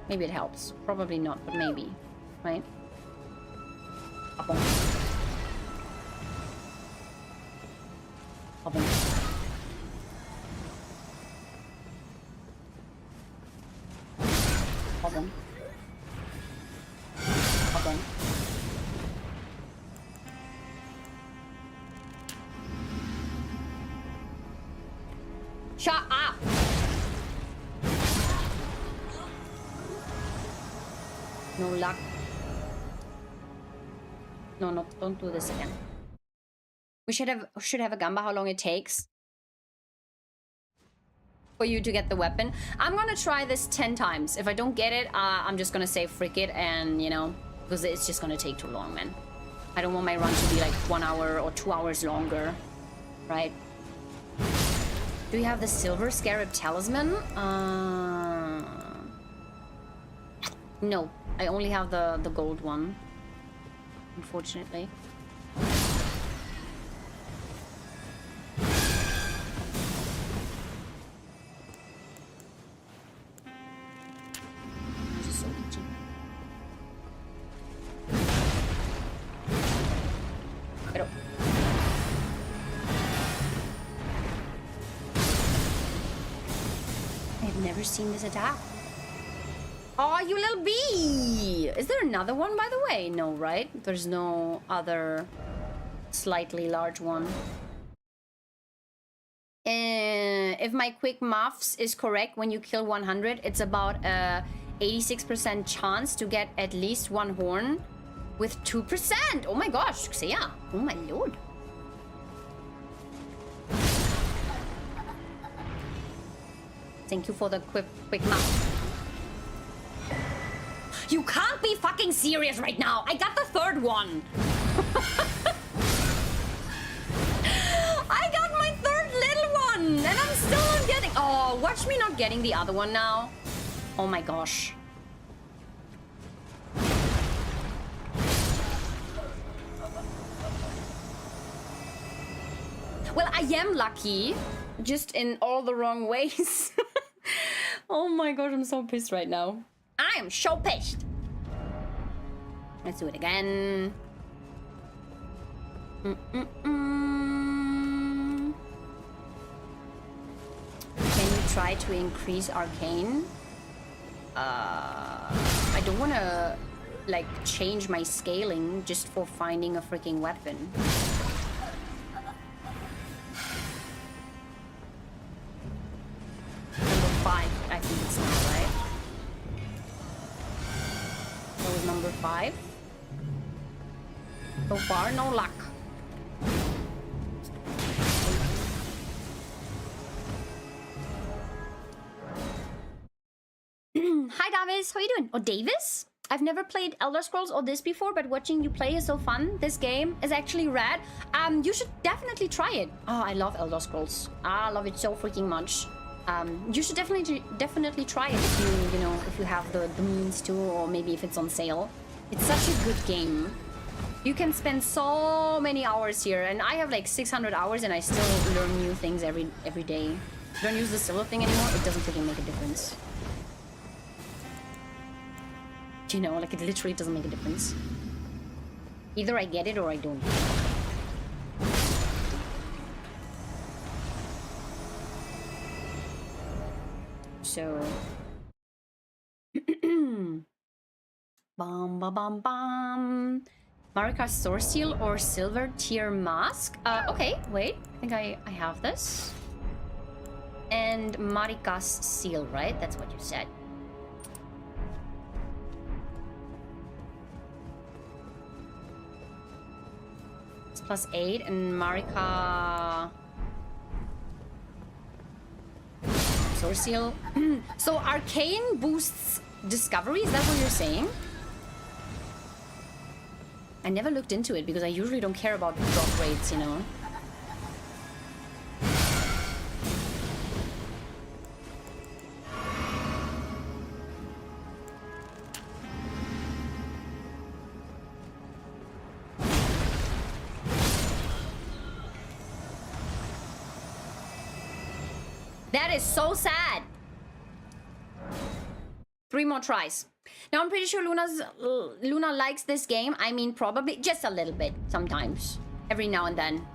Maybe it helps. Probably not, but maybe. Right? Apong. Apong. Apong. Apong. Shut up! No luck. No, don't do this again. We should have a gamba how long it takes for you to get the weapon. I'm gonna try this 10 times. If I don't get it, I'm just gonna say frick it, and you know, because it's just gonna take too long, man. I don't want my run to be like 1 hour or 2 hours longer, right? Do you have the silver scarab talisman? No, I only have the gold one, unfortunately. This is so itchy. Pero I've never seen this attack. Oh, you little bee! Is there another one, by the way? No, right? There's no other slightly large one. If my quick maths is correct, when you kill 100, it's about a 86% chance to get at least one horn with 2%. Oh my gosh, Xia. Oh my lord. Thank you for the quick math. You can't be fucking serious right now. I got the third one. watch me not getting the other one now? Oh my gosh. Well, I am lucky, just in all the wrong ways. Oh my gosh, I'm so pissed right now. I am so pissed. Let's do it again. Can you try to increase arcane? I don't want to like change my scaling just for finding a freaking weapon. Number 5, I think it's now, right? That was number 5. So far, no luck. Hi Davis, how are you doing? Oh, Davis? I've never played Elder Scrolls or this before, but watching you play is so fun. This game is actually rad. You should definitely try it. Oh, I love Elder Scrolls. I love it so freaking much. You should definitely try it if if you have the means to, or maybe if it's on sale. It's such a good game. You can spend so many hours here, and I have like 600 hours, and I still learn new things every day. Don't use the silver thing anymore. It doesn't freaking make a difference. You know, like it literally doesn't make a difference. Either I get it or I don't. So bum bum bum bum. Marika's Sword Seal or Silver Tier Mask? Okay, wait. I think I have this. And Marika's Seal, right? That's what you said. It's +8 and Marika... Sword Seal. So Arcane boosts Discovery? Is that what you're saying? I never looked into it because I usually don't care about drop rates, you know. That is so sad. 3 more tries. Now I'm pretty sure Luna likes this game. I mean, probably just a little bit sometimes. Every now and then.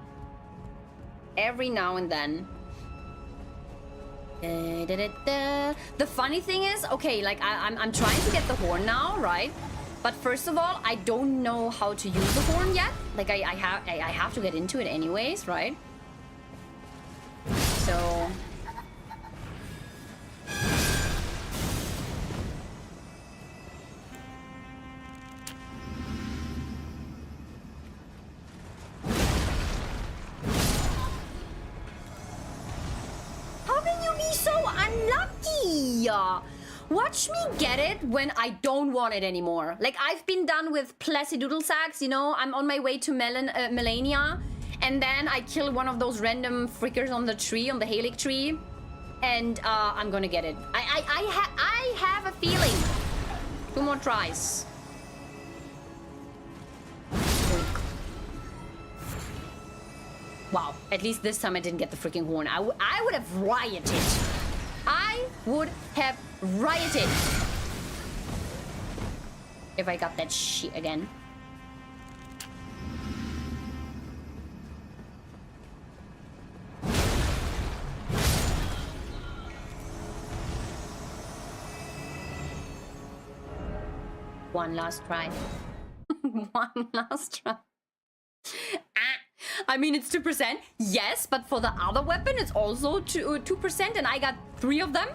Every now and then. The funny thing is, okay, like I'm trying to get the horn now, right? But first of all, I don't know how to use the horn yet. Like I have to get into it anyways, right? So so unlucky. Watch me get it when I don't want it anymore. Like I've been done with Placidoodle Sacks, you know. I'm on my way to Melania, and then I kill one of those random frickers on the tree, on the Halic tree, and I'm gonna get it. I have a feeling. 2 more tries. Wow, at least this time I didn't get the freaking horn. I would have rioted. I would have rioted if I got that shit again. One last try. One last try. I mean, it's 2%, yes, but for the other weapon, it's also 2%, and I got 3 of them.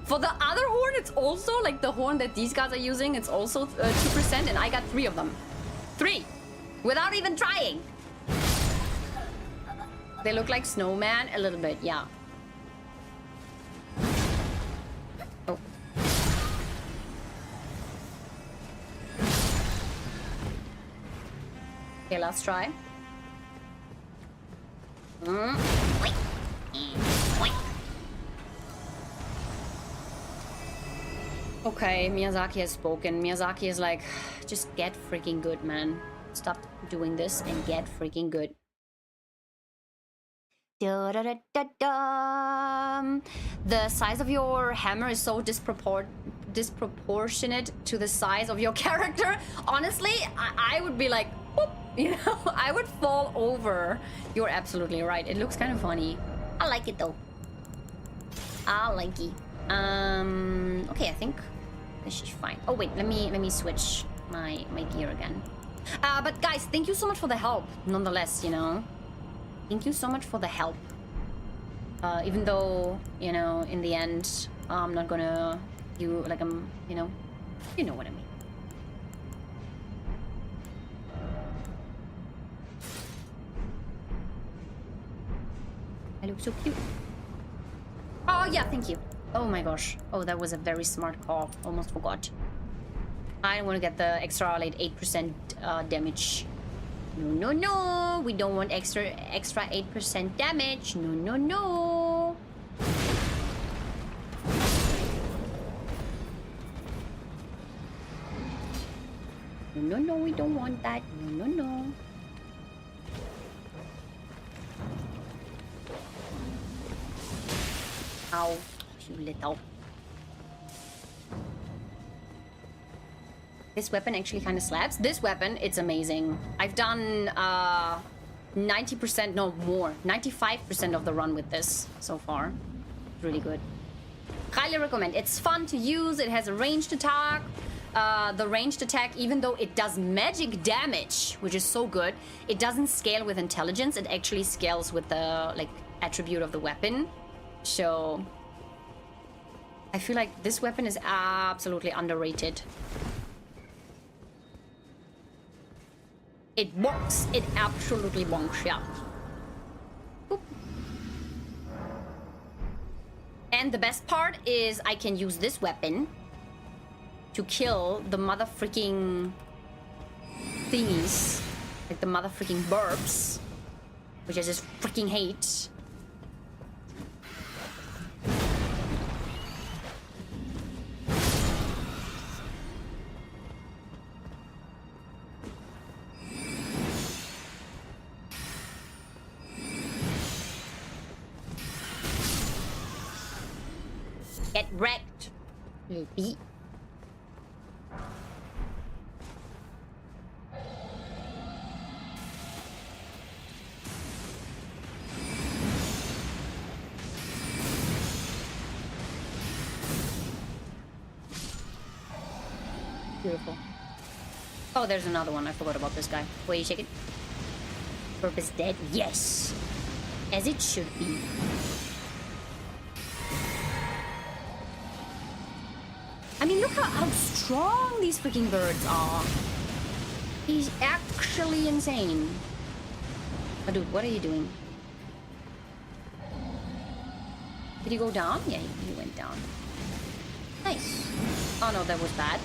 For the other horn, it's also, like the horn that these guys are using, it's also 2%, and I got 3 of them. 3! Without even trying! They look like snowman a little bit, yeah. Oh. Okay, last try. Okay, Miyazaki has spoken. Miyazaki is like, just get freaking good, man. Stop doing this and get freaking good. Da-da-da-da-dum. The size of your hammer is so disproportionate to the size of your character. Honestly, I would be like, whoop, you know, I would fall over. You're absolutely right. It looks kind of funny. I like it though. I like it. Okay, I think this is fine. Oh wait, let me switch my gear again. But guys, thank you so much for the help. Nonetheless, you know. Thank you so much for the help. Even though, you know, in the end, I'm not gonna you know what I mean. I look so cute. Oh yeah, thank you. Oh my gosh. Oh, that was a very smart call. Almost forgot. I don't want to get the extra like 8% damage. No, no, no. We don't want extra 8% damage. No, no, no. No, no, no. We don't want that. No, no, no. Ow, you little. This weapon actually kind of slaps. This weapon, it's amazing. I've done 90%, no more, 95% of the run with this so far. Really good. Highly recommend. It's fun to use. It has a ranged attack. The ranged attack, even though it does magic damage, which is so good, it doesn't scale with intelligence. It actually scales with the like attribute of the weapon. So I feel like this weapon is absolutely underrated. It bonks. It absolutely bonks, yeah. Boop. And the best part is I can use this weapon to kill the mother freaking thingies. Like the mother freaking burps. Which I just freaking hate. Get wrecked, little beat. Beautiful. Oh, there's another one. I forgot about this guy. Wait, you shake it. Burp is dead. Yes, as it should be. I mean, look how strong these freaking birds are. He's actually insane. Oh, dude, what are you doing? Did he go down? Yeah, he went down. Nice. Oh, no, that was bad.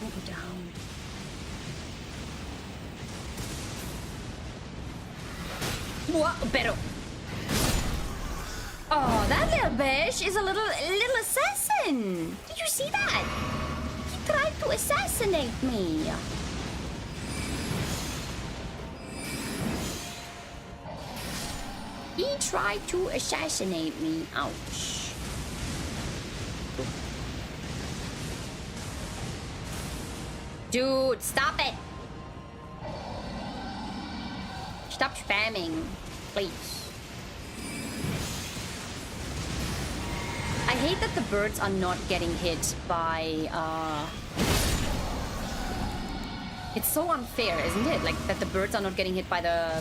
Don't go down. What? Pero. Oh, that little bitch is a little assassin. Did you see that? He tried to assassinate me. He tried to assassinate me. Ouch. Dude, stop it. Stop spamming, please. I hate that the birds are not getting hit by, It's so unfair, isn't it? Like, that the birds are not getting hit by the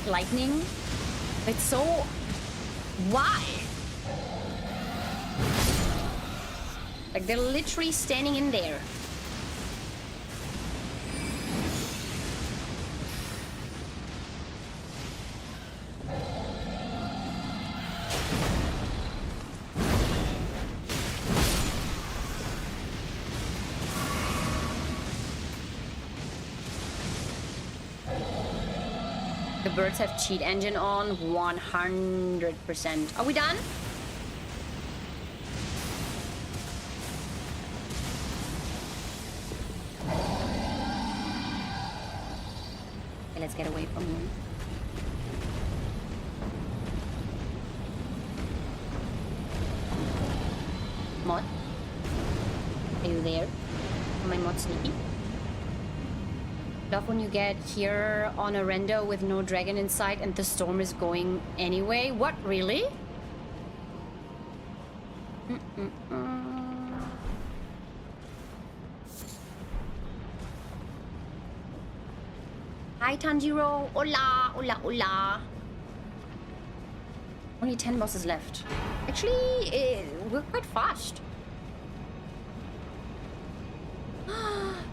lightning. It's so... Why? Like, they're literally standing in there. birds have cheat engine on 100%. Are we done? Okay, let's get away from him. Mod? Are you there? Am I mod sneaky? Love when you get here on a render with no dragon in sight and the storm is going anyway. What, really? Hi Tanjiro, hola, hola, hola. Only 10 bosses left. Actually, we're quite fast.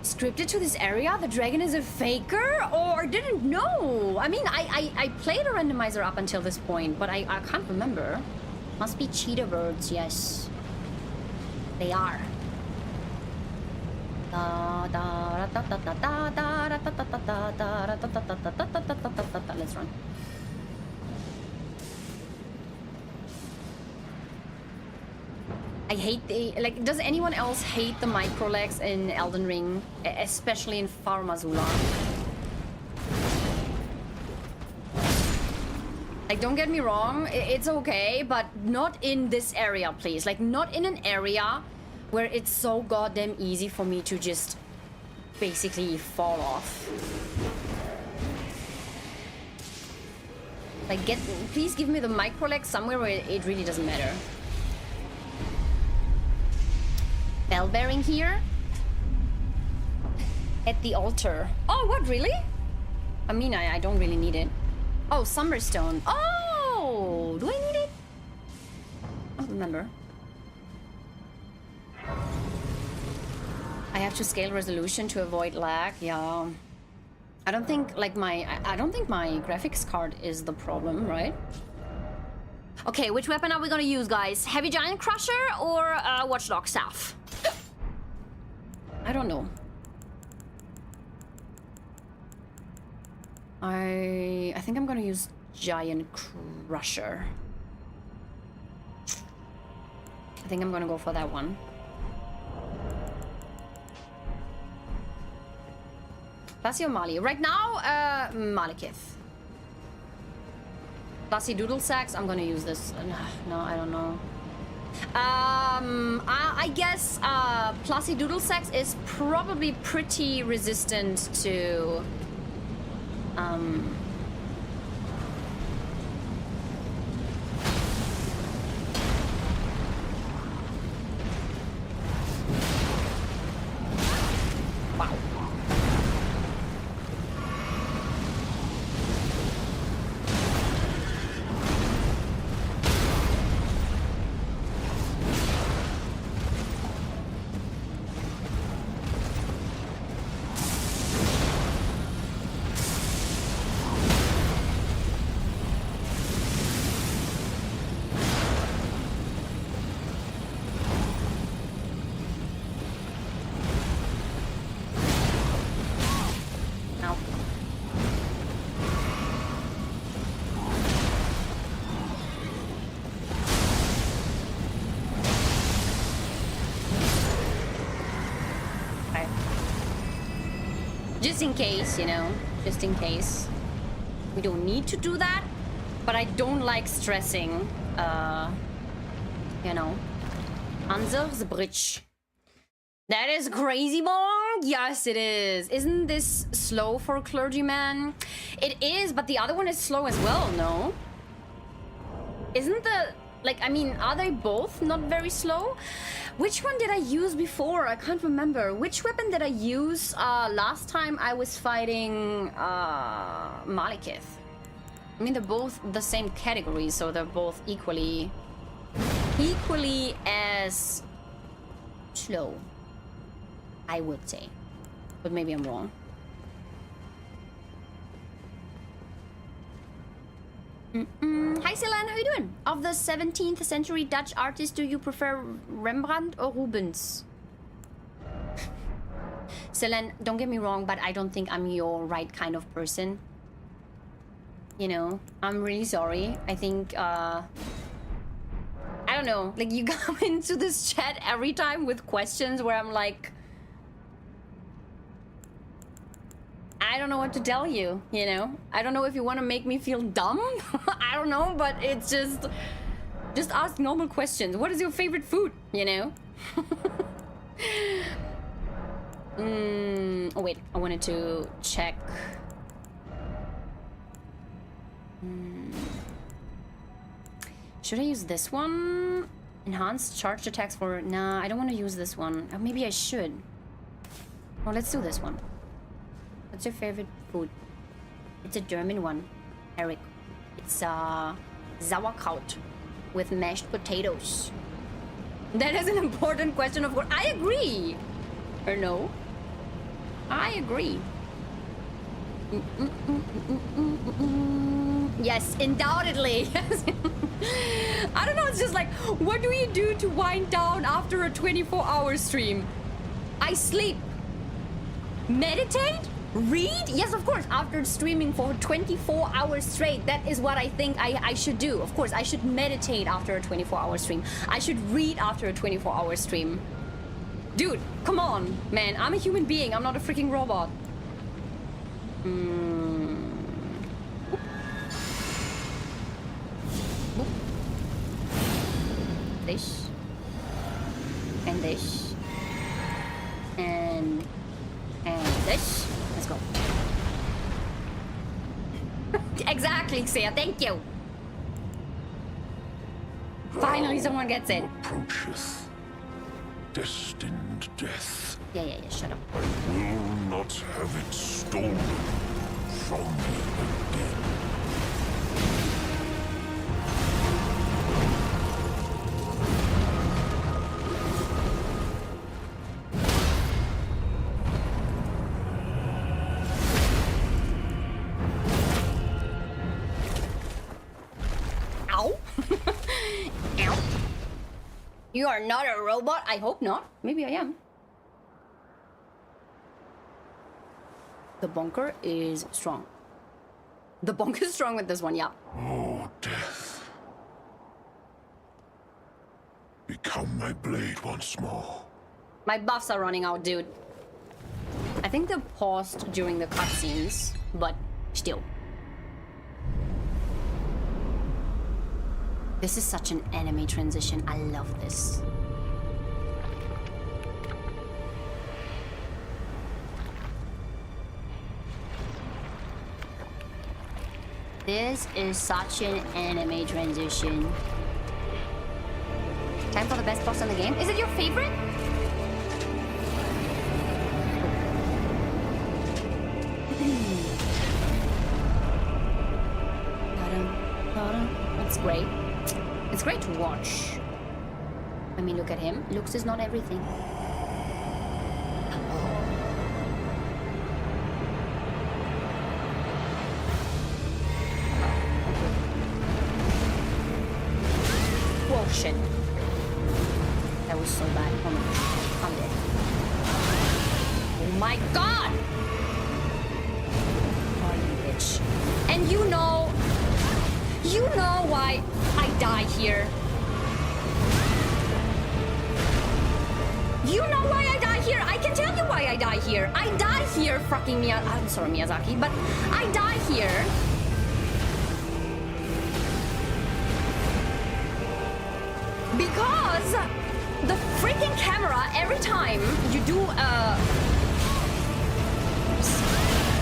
Scripted to this area? The dragon is a faker? Or didn't know? I mean, I played a randomizer up until this point, but I can't remember. Must be cheetah birds, yes. They are. Let's run. I hate the, like, does anyone else hate the micro legs in Elden Ring? Especially in Far Mazula. Like, don't get me wrong, it's okay, but not in this area, please. Like, not in an area where it's so goddamn easy for me to just basically fall off. Like, please give me the micro legs somewhere where it really doesn't matter. Bell bearing here at the altar. Oh, what, really? I mean, I don't really need it. Oh, Summerstone. Oh, do I need it? I don't remember. I have to scale resolution to avoid lag. Yeah, I don't think like I don't think my graphics card is the problem, right? Okay, which weapon are we gonna use, guys? Heavy Giant Crusher or Watchdog Staff? I don't know. I think I'm gonna use Giant Crusher. I think I'm gonna go for that one. Placio Mali. Right now, Malekith. Placi Doodle Sacks, I'm gonna use this. No, I don't know. I guess Placi Doodle Sacks is probably pretty resistant to wow. Just in case, you know, just in case. We don't need to do that, but I don't like stressing, you know. Under the bridge. That is crazy bong. Yes, it is. Isn't this slow for clergyman? It is, but the other one is slow as well, no? Isn't the... Like, I mean, are they both not very slow? Which one did I use before? I can't remember. Which weapon did I use last time I was fighting Malekith? I mean, they're both the same category, so they're both equally as slow, I would say. But maybe I'm wrong. Hi Celan, how you doing? Of the 17th century Dutch artists, do you prefer Rembrandt or Rubens? Celan, don't get me wrong, but I don't think I'm your right kind of person. You know, I'm really sorry. I think, I don't know. Like, you come into this chat every time with questions where I'm like, I don't know what to tell you, you know? I don't know if you want to make me feel dumb. I don't know, but it's just ask normal questions. What is your favorite food, you know? Oh, wait. I wanted to check. Should I use this one? Enhanced charged attacks for... Nah, I don't want to use this one. Maybe I should. Oh, let's do this one. What's your favorite food? It's a German one, Eric. It's sauerkraut with mashed potatoes. That is an important question, of course. I agree. Or no? I agree. Yes, undoubtedly. Yes. I don't know, it's just like, what do you do to wind down after a 24-hour stream? I sleep. Meditate? Read? Yes, of course. After streaming for 24 hours straight, that is what I think I should do. Of course, I should meditate after a 24-hour stream. I should read after a 24-hour stream. Dude, come on, man. I'm a human being. I'm not a freaking robot. This. And this. And this. Let's go. Exactly, Xia. Thank you. Finally, someone gets it. Approacheth destined death. Yeah. Shut up. I will not have it stolen from me again. Ow. You are not a robot? I hope not. Maybe I am. The bunker is strong. The bunker is strong with this one, yeah. Oh, death. Become my blade once more. My buffs are running out, dude. I think they're paused during the cutscenes, but still. This is such an anime transition. I love this. This is such an anime transition. Time for the best boss in the game. Is it your favorite? It's great. It's great to watch. I mean, look at him. Looks is not everything. Whoa, shit. That was so bad. Oh my gosh. I'm dead. Oh my god! Oh, you bitch. And you know why I die here. You know why I die here. I can tell you why I die here. I die here, fucking I'm sorry, Miyazaki, but I die here. Because the freaking camera, every time you do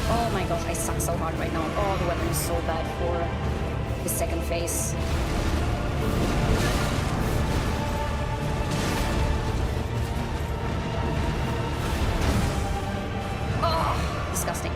oh my gosh, I suck so hard right now. Oh, the weapon is so bad for the second phase. Oh, disgusting.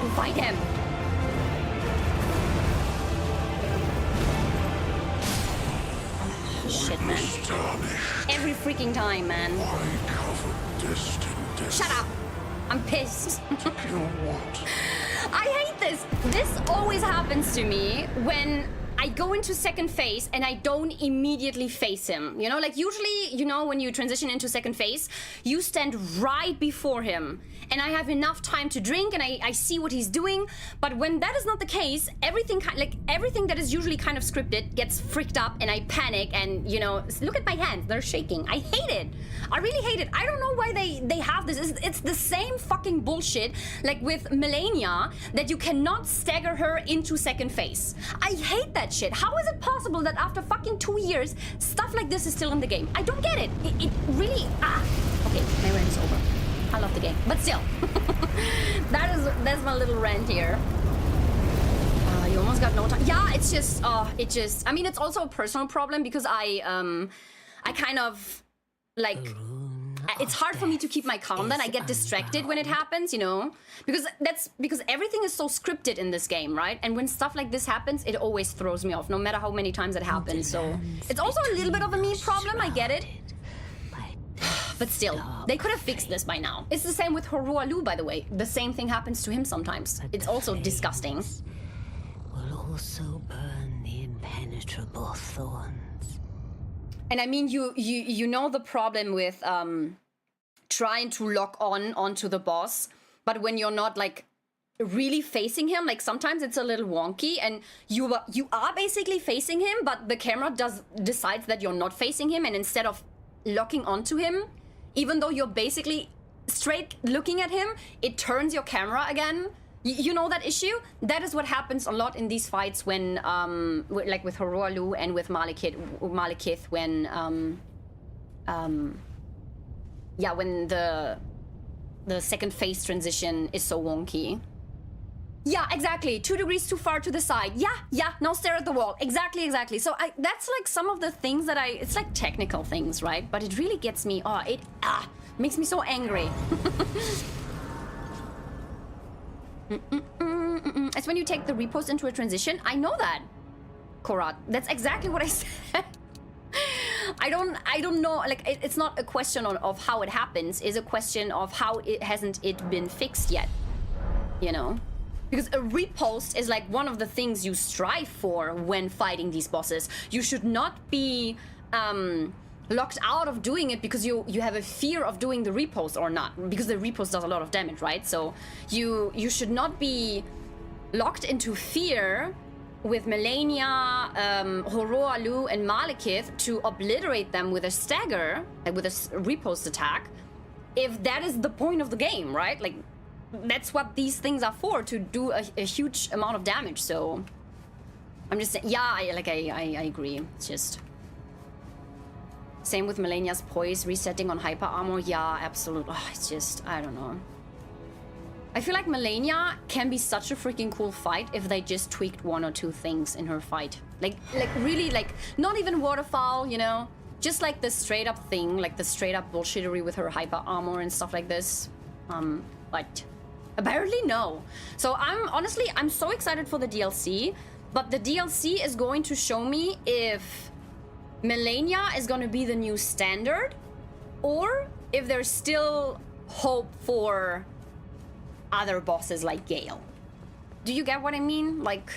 to fight him. Shit, man. Every freaking time, man. Shut up. I'm pissed. I hate this. This always happens to me when I go into second phase and I don't immediately face him. You know, like usually, you know, when you transition into second phase, you stand right before him and I have enough time to drink and I see what he's doing. But when that is not the case, everything that is usually kind of scripted gets freaked up and I panic and, you know, look at my hands, they're shaking. I hate it. I really hate it. I don't know why they have this. It's the same fucking bullshit like with Melania that you cannot stagger her into second phase. I hate that shit. How is it possible that after fucking 2 years, stuff like this is still in the game? I don't get it. It really... Okay, my rant is over. I love the game, but still. That's my little rant here. You almost got no time. Yeah, it's just... I mean, it's also a personal problem because I kind of... Like... It's hard for me to keep my calm then. I get distracted when it happens, you know? Because everything is so scripted in this game, right? And when stuff like this happens, it always throws me off, no matter how many times it happens. So it's also a little bit of a me problem, I get it. But still, they could have fixed this by now. It's the same with Horoalu, by the way. The same thing happens to him sometimes. It's also disgusting. Will also burn the impenetrable thorns. And I mean, you know the problem with trying to lock onto the boss, but when you're not like really facing him, like sometimes it's a little wonky, and you are basically facing him, but the camera decides that you're not facing him, and instead of locking onto him, even though you're basically straight looking at him, it turns your camera again. You know that issue? That is what happens a lot in these fights when, like with Horoalu and with Malekith when, yeah, when the second phase transition is so wonky. Yeah, exactly. 2 degrees too far to the side. Yeah, now stare at the wall. Exactly. So that's like some of the things that it's like technical things, right? But it really gets me, it makes me so angry. It's when you take the repost into a transition. I know that, Korat. That's exactly what I said. I don't know. Like it's not a question of how it happens. It's a question of how it hasn't been fixed yet. You know, because a repost is like one of the things you strive for when fighting these bosses. You should not be locked out of doing it because you have a fear of doing the repost or not, because the repost does a lot of damage, right? So you should not be locked into fear with Melania, Horoalu, and Malekith to obliterate them with a stagger, like with a repost attack, if that is the point of the game, right? Like that's what these things are for, to do a huge amount of damage. So I'm just saying, yeah, I agree. It's just same with Melania's poise resetting on hyper armor. Yeah, absolutely. It's just, I don't know. I feel like Melania can be such a freaking cool fight if they just tweaked 1 or 2 things in her fight. Like really, like not even waterfowl, you know, just like the straight up thing, like the straight up bullshittery with her hyper armor and stuff like this. But apparently no. So I'm so excited for the DLC, but the DLC is going to show me if Melania is going to be the new standard, or if there's still hope for other bosses like Gale. Do you get what I mean? Like,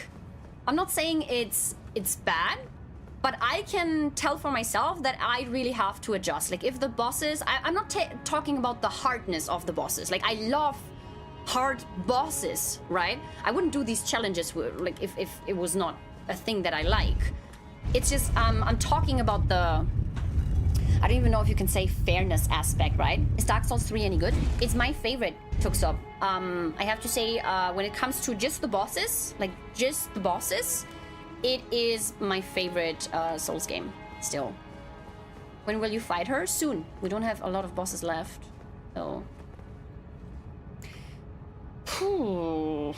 I'm not saying it's bad, but I can tell for myself that I really have to adjust. Like, if the bosses... I'm not talking about the hardness of the bosses. Like, I love hard bosses, right? I wouldn't do these challenges, like, if it was not a thing that I like. It's just, I'm talking about the... I don't even know if you can say fairness aspect, right? Is Dark Souls 3 any good? It's my favorite, Tuxop. I have to say, when it comes to just the bosses, like just the bosses, it is my favorite Souls game, still. When will you fight her? Soon. We don't have a lot of bosses left, so... Whew.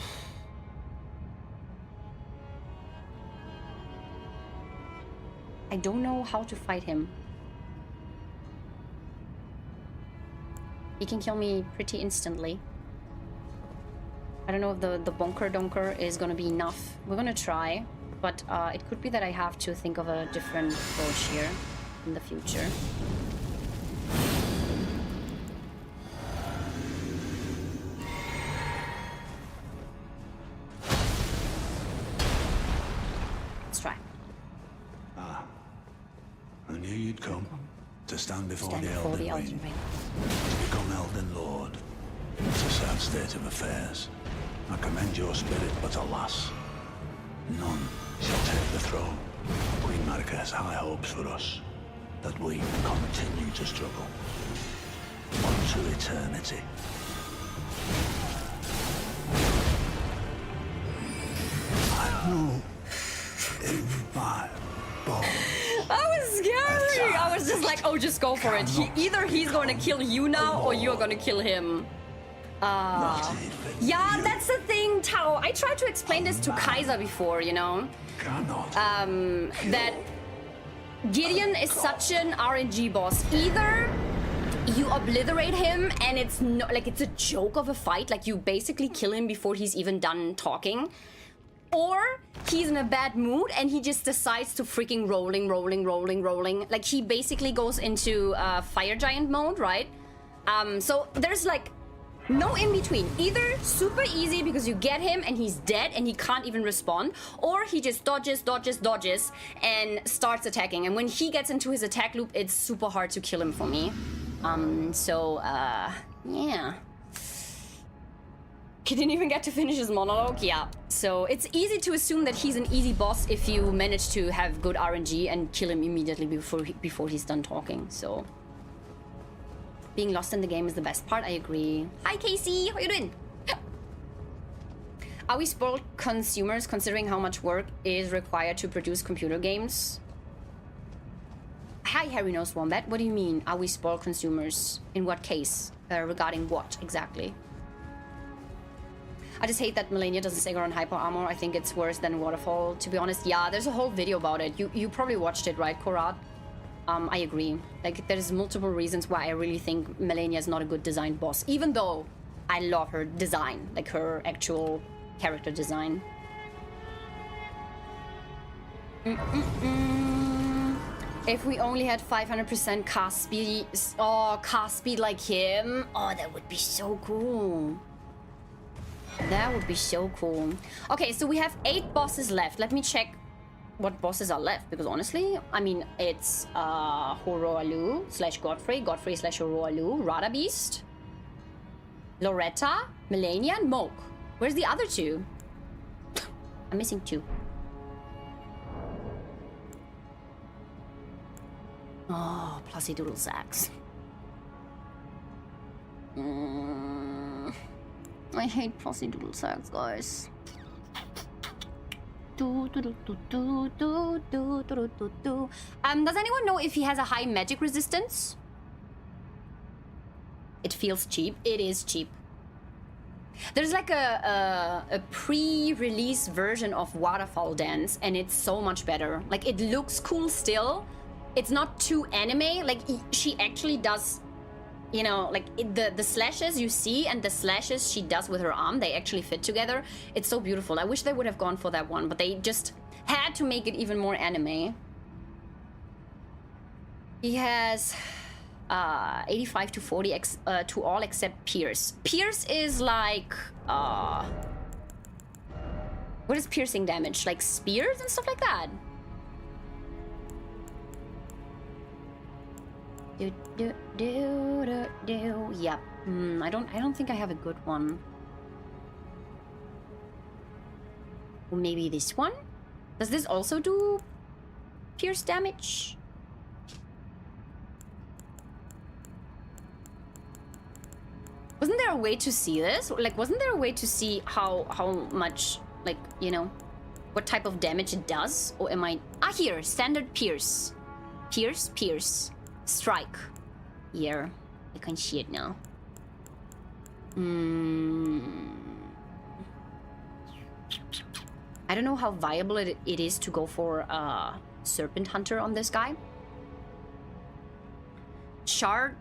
I don't know how to fight him. He can kill me pretty instantly. I don't know if the bunker dunker is gonna be enough. We're gonna try, but it could be that I have to think of a different approach here in the future. Let's try. Ah. I knew you'd come to stand before Stand the before the Elden Elden Ring. Ring. To become Elden Lord. It's a sad state of affairs. I commend your spirit, but alas, none shall take the throne. Queen Marika has high hopes for us, that we continue to struggle. Unto eternity. I know in my bones. That was scary. I was just like, oh, just go for it. Either he's going to kill you now or you're going to kill him. Yeah, that's the thing, Tao. I tried to explain this to Kaiser before, you know. That Gideon is such an RNG boss. Either you obliterate him and it's not like it's a joke of a fight, like you basically kill him before he's even done talking. Or he's in a bad mood and he just decides to freaking rolling. Like he basically goes into fire giant mode, right? So there's like no in between. Either super easy because you get him and he's dead and he can't even respond, or he just dodges and starts attacking. And when he gets into his attack loop, it's super hard to kill him for me. Yeah. He didn't even get to finish his monologue. Yeah. So it's easy to assume that he's an easy boss if you manage to have good RNG and kill him immediately before he's done talking. So being lost in the game is the best part. I agree. Hi, Casey. How you doing? Are we spoiled consumers considering how much work is required to produce computer games? Hi, Harry Nose Wombat. What do you mean? Are we spoiled consumers? In what case? Regarding what exactly? I just hate that Melania doesn't stagger on hyper armor. I think it's worse than Waterfall, to be honest. Yeah, there's a whole video about it. You probably watched it, right, Korat? I agree. Like, there's multiple reasons why I really think Melania is not a good designed boss, even though I love her design, like her actual character design. If we only had 500% cast speed, cast speed like him, oh, that would be so cool. That would be so cool. Okay, so we have 8 bosses left. Let me check what bosses are left, because honestly, I mean, it's Horoalu / Godfrey, Godfrey / Horoalu, Radabeast, Loretta, Melania, and Moke. Where's the other 2? I'm missing 2. Oh, Plussy Doodle Sacks. I hate Plussy Doodle Sacks, guys. Does anyone know if he has a high magic resistance? It feels cheap. It is cheap. There's like a pre-release version of Waterfall Dance, and it's so much better. Like, it looks cool still. It's not too anime. Like, she actually does, you know, like the slashes you see and the slashes she does with her arm, they actually fit together. It's so beautiful. I wish they would have gone for that one, but they just had to make it even more anime. He has 85 to 40 to all except Pierce. Pierce is like what is piercing damage? Like spears and stuff like that. Yep. I don't think I have a good one. Or maybe this one? Does this also do pierce damage? Wasn't there a way to see this? Like, wasn't there a way to see how much, like, you know, what type of damage it does? Or am I... Ah, here, standard pierce. Pierce. Strike. Here. I can see it now. I don't know how viable it is to go for Serpent Hunter on this guy. Shard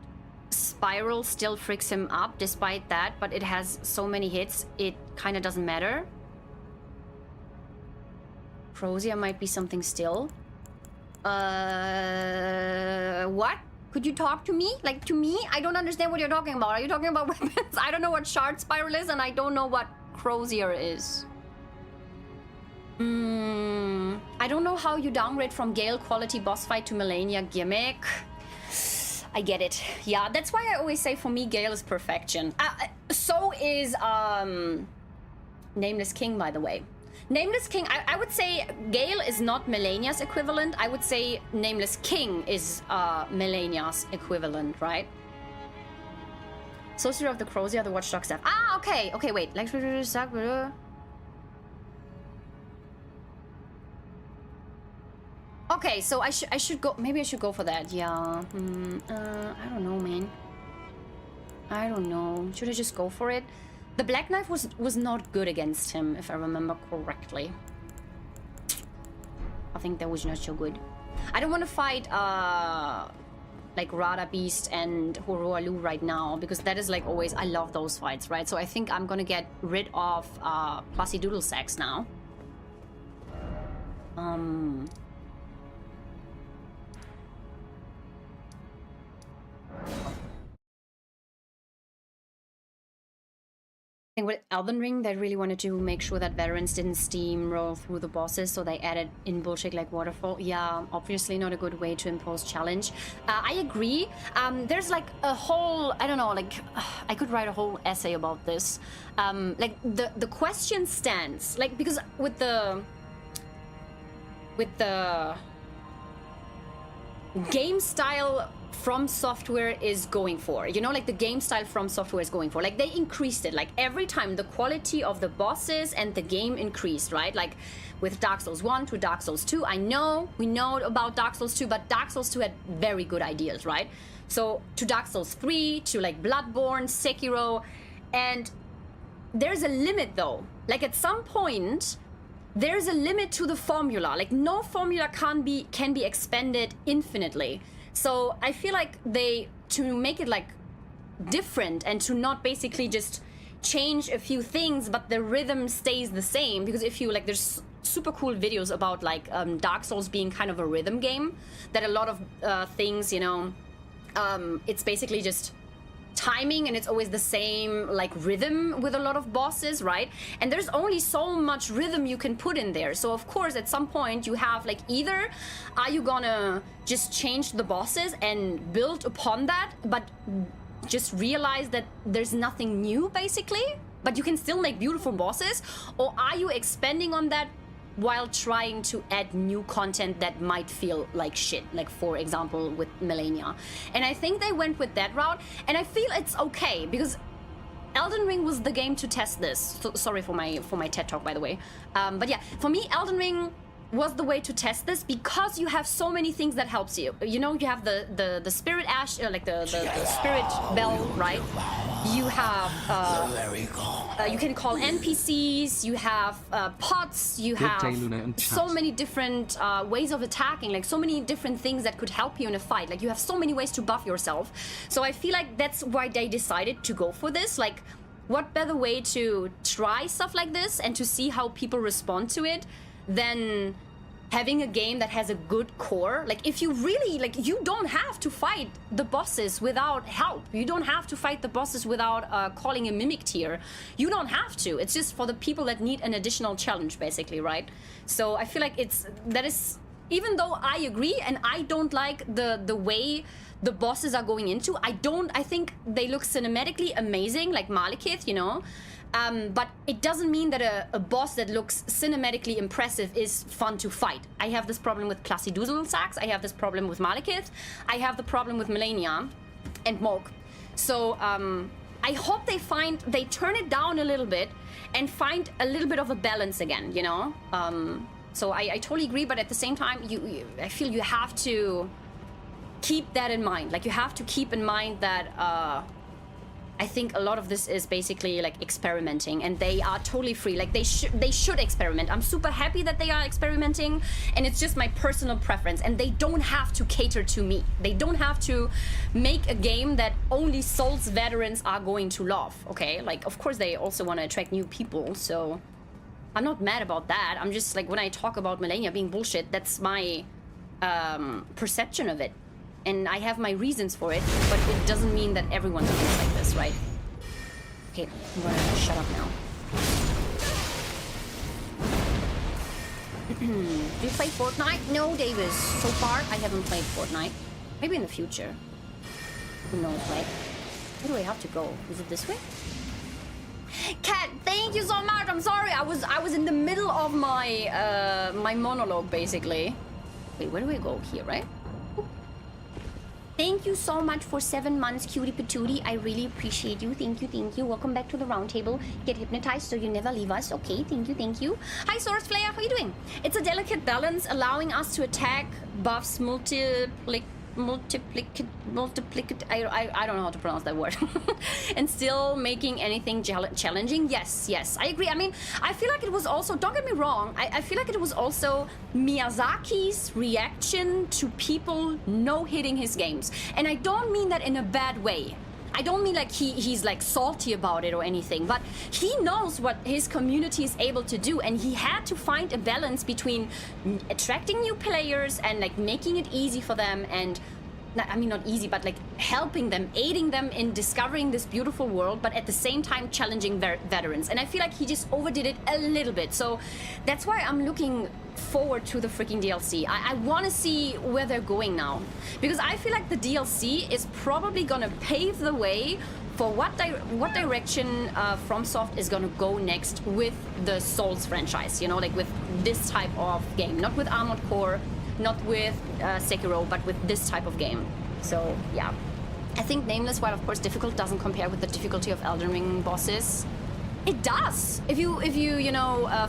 Spiral still freaks him up despite that, but it has so many hits, it kind of doesn't matter. Crozier might be something still. What? Could you talk to me? Like, to me? I don't understand what you're talking about. Are you talking about weapons? I don't know what Shard Spiral is, and I don't know what Crozier is. I don't know how you downgrade from Gale quality boss fight to Melania gimmick. I get it. Yeah, that's why I always say for me Gale is perfection. So is Nameless King, by the way. Nameless King, I would say Gale is not Melania's equivalent. I would say Nameless King is Melania's equivalent, right? Sorcerer of the Crozier, the Watchdog staff. Ah, okay, okay, wait. Okay, so I should go. Maybe I should go for that. Yeah. I don't know, man. I don't know. Should I just go for it? The Black Knife was not good against him, if I remember correctly. I think that was not so good. I don't want to fight like Rada Beast and Horoalu right now, because that is like always, I love those fights, right? So I think I'm gonna get rid of Plussy Doodle Sacks now. I think with Elden Ring, they really wanted to make sure that veterans didn't steamroll through the bosses, so they added in bullshit like waterfall. Yeah, obviously not a good way to impose challenge. I agree. There's like a whole, I don't know, like I could write a whole essay about this. Like the question stands, like, because with the game style From Software is going for, you know, like the game style From Software is going for, like they increased it, like every time the quality of the bosses and the game increased, right? Like with Dark Souls 1 to Dark Souls 2, I know we know about Dark Souls 2, but Dark Souls 2 had very good ideas, right? So to Dark Souls 3, to like Bloodborne, Sekiro, and there's a limit though. Like at some point there's a limit to the formula. Like no formula can be expanded infinitely. So I feel like to make it like different and to not basically just change a few things, but the rhythm stays the same. Because if you like, there's super cool videos about like Dark Souls being kind of a rhythm game, that a lot of things, you know, it's basically just timing, and it's always the same like rhythm with a lot of bosses, right? And there's only so much rhythm you can put in there. So of course at some point you have like, either are you gonna just change the bosses and build upon that, but just realize that there's nothing new basically, but you can still make beautiful bosses, or are you expanding on that while trying to add new content that might feel like shit, like for example with Melania. And I think they went with that route, and I feel it's okay, because Elden Ring was the game to test this. So, sorry for my TED talk, by the way. But yeah, for me Elden Ring was the way to test this, because you have so many things that helps you. You know, you have the spirit ash, like the spirit bell, right? You have you can call NPCs. You have pots. You have so many different ways of attacking. Like so many different things that could help you in a fight. Like you have so many ways to buff yourself. So I feel like that's why they decided to go for this. Like, what better way to try stuff like this and to see how people respond to it than having a game that has a good core. Like if you really, like, you don't have to fight the bosses without help. You don't have to fight the bosses without calling a mimic tier. You don't have to. It's just for the people that need an additional challenge, basically, right? So I feel like that is, even though I agree and I don't like the way the bosses are going into, I think they look cinematically amazing, like Malekith, you know? But it doesn't mean that a boss that looks cinematically impressive is fun to fight. I have this problem with Plussy Doodle Sacks. I have this problem with Malekith. I have the problem with Melania and Moog. So I hope they turn it down a little bit and find a little bit of a balance again, you know? So I totally agree, but at the same time, I feel you have to keep that in mind. Like you have to keep in mind that I think a lot of this is basically like experimenting, and they are totally free. Like they should experiment. I'm super happy that they are experimenting, and it's just my personal preference, and they don't have to cater to me. They don't have to make a game that only Souls veterans are going to love, okay? Like, of course they also want to attract new people, so I'm not mad about that. I'm just like, when I talk about Millennia being bullshit, that's my perception of it. And I have my reasons for it, but it doesn't mean that everyone thinks like this, right? Okay, I'm gonna shut up now. Do you play Fortnite? No, Davis. So far, I haven't played Fortnite. Maybe in the future. Who knows, right? Where do I have to go? Is it this way? Kat, thank you so much. I'm sorry. I was in the middle of my my monologue, basically. Wait, where do we go? Here, right? Thank you so much for 7 months, cutie patootie. I really appreciate you. Thank you, thank you. Welcome back to the round table. Get hypnotized so you never leave us. Okay, thank you, thank you. Hi, Source Player. How are you doing? It's a delicate balance, allowing us to attack buffs multiplicate. I don't know how to pronounce that word. And still making anything challenging. Yes, I agree. I mean, I feel like it was also, don't get me wrong, I feel like it was also Miyazaki's reaction to people no-hitting his games. And I don't mean that in a bad way. I don't mean like he's like salty about it or anything, but he knows what his community is able to do, and he had to find a balance between attracting new players and like making it easy for them, and I mean not easy, but like helping them, aiding them in discovering this beautiful world, but at the same time challenging veterans. And I feel like he just overdid it a little bit. So that's why I'm looking forward to the freaking DLC. I want to see where they're going now, because I feel like the DLC is probably gonna pave the way for what direction FromSoft is gonna go next with the Souls franchise. You know, like with this type of game, not with Armored Core, not with Sekiro, but with this type of game. So yeah, I think Nameless, while of course difficult, doesn't compare with the difficulty of Elden Ring bosses. It does. If you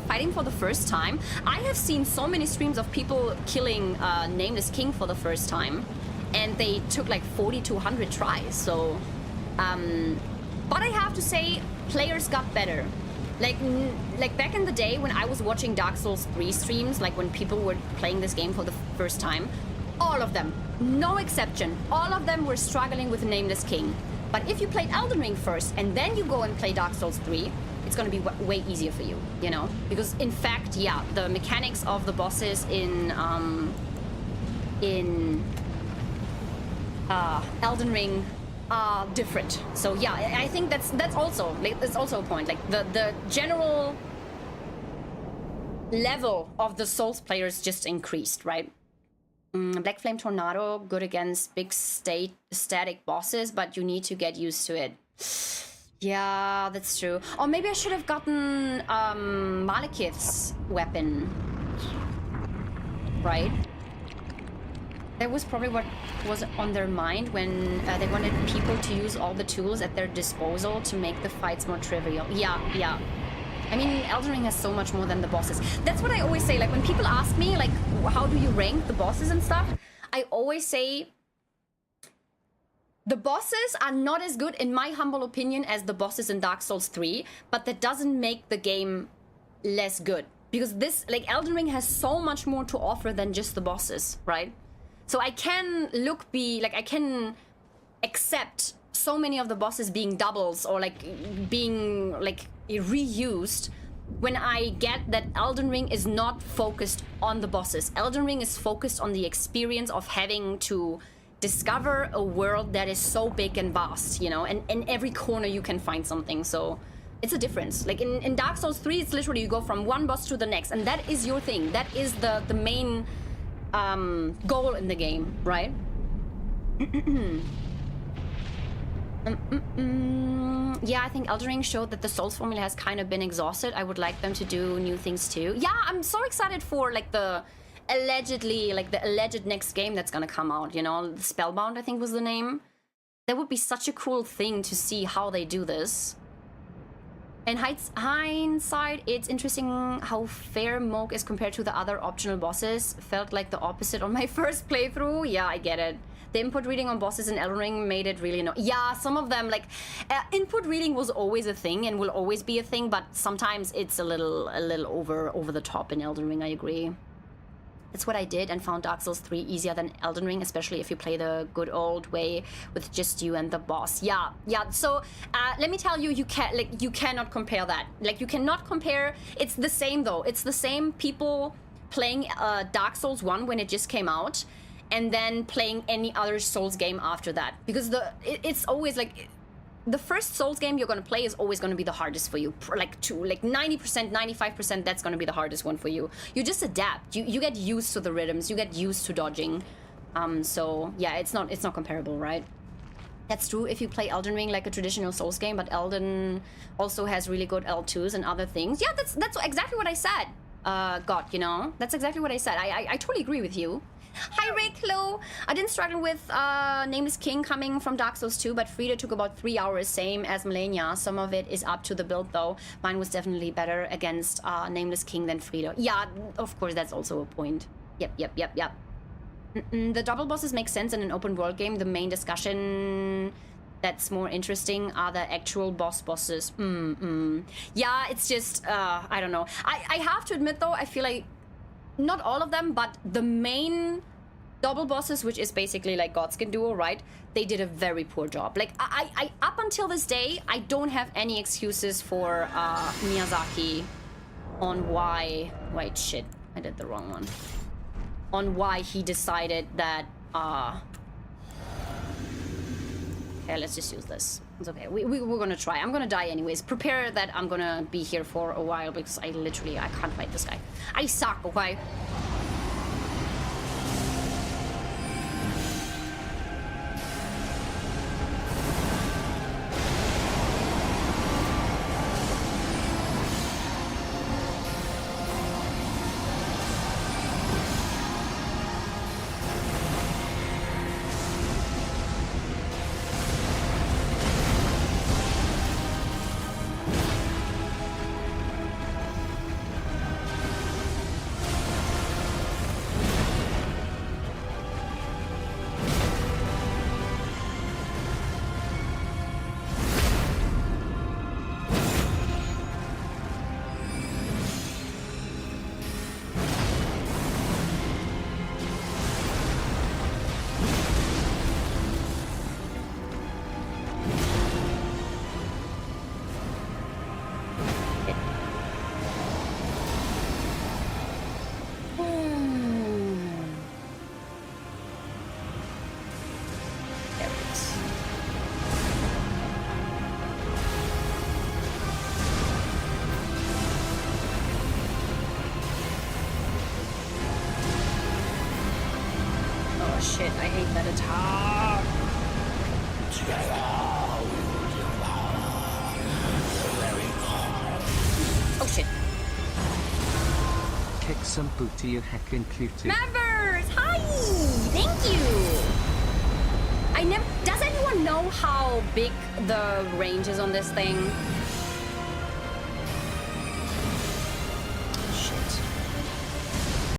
fighting for the first time. I have seen so many streams of people killing Nameless King for the first time, and they took like 40 to 100 tries. So, but I have to say, players got better. Like back in the day when I was watching Dark Souls 3 streams, like when people were playing this game for the first time, all of them, no exception, all of them were struggling with Nameless King. But if you played Elden Ring first and then you go and play Dark Souls 3, it's gonna be way easier for you, you know? Because in fact, yeah, the mechanics of the bosses in Elden Ring are different. So yeah, I think that's also like, it's also a point. Like the general level of the Souls players just increased, right? Black Flame Tornado, good against big static bosses, but you need to get used to it. Yeah, that's true. Or maybe I should have gotten Malekith's weapon, right? That was probably what was on their mind when they wanted people to use all the tools at their disposal to make the fights more trivial. Yeah. I mean, Elden Ring has so much more than the bosses. That's what I always say. Like, when people ask me, like, how do you rank the bosses and stuff? I always say the bosses are not as good, in my humble opinion, as the bosses in Dark Souls 3, but that doesn't make the game less good. Because this, like, Elden Ring has so much more to offer than just the bosses, right? So I can I can accept so many of the bosses being doubles or like being like reused when I get that Elden Ring is not focused on the bosses. Elden Ring is focused on the experience of having to discover a world that is so big and vast, you know, and in every corner you can find something. So it's a difference. Like in Dark Souls 3, it's literally you go from one boss to the next, and that is your thing. That is the main goal in the game, right? Yeah, I think Elden Ring showed that the Souls formula has kind of been exhausted. I would like them to do new things too. Yeah, I'm so excited for like the alleged next game that's gonna come out, you know, Spellbound, I think was the name. That would be such a cool thing to see how they do this. In hindsight, it's interesting how fair Moog is compared to the other optional bosses. Felt like the opposite on my first playthrough. Yeah, I get it. The input reading on bosses in Elden Ring made it really yeah, some of them, like, input reading was always a thing and will always be a thing, but sometimes it's a little over the top in Elden Ring, I agree. That's what I did and found Dark Souls 3 easier than Elden Ring, especially if you play the good old way with just you and the boss. Yeah. So let me tell you, you cannot compare that. Like, you cannot compare. It's the same though. It's the same people playing Dark Souls 1 when it just came out, and then playing any other Souls game after that, because it's always like the first Souls game you're gonna play is always gonna be the hardest for you. Like 90%, 95%, that's gonna be the hardest one for you. You just adapt. You get used to the rhythms. You get used to dodging. So yeah, it's not comparable, right? That's true if you play Elden Ring like a traditional Souls game, but Elden also has really good L2s and other things. Yeah, that's exactly what I said. God, you know, that's exactly what I said. I totally agree with you. Hi Rick, hello. I didn't struggle with Nameless King coming from Dark Souls 2, but Frida took about 3 hours, same as Malenia. Some of it is up to the build though. Mine was definitely better against Nameless King than Frida. Yeah, of course, that's also a point. Yep. The double bosses make sense in an open world game. The main discussion that's more interesting are the actual bosses. Yeah, it's just, I don't know. I have to admit though, I feel like not all of them, but the main double bosses, which is basically like Godskin Duo, right? They did a very poor job. Like, I up until this day, I don't have any excuses for Miyazaki on why... Wait, shit. I did the wrong one. On why he decided that... Okay, let's just use this. It's okay. We're gonna try. I'm gonna die anyways. Prepare that I'm gonna be here for a while because I can't fight this guy. I suck, okay? Some booty, you heckin' cutie. Members! Hi! Thank you! Does anyone know how big the range is on this thing?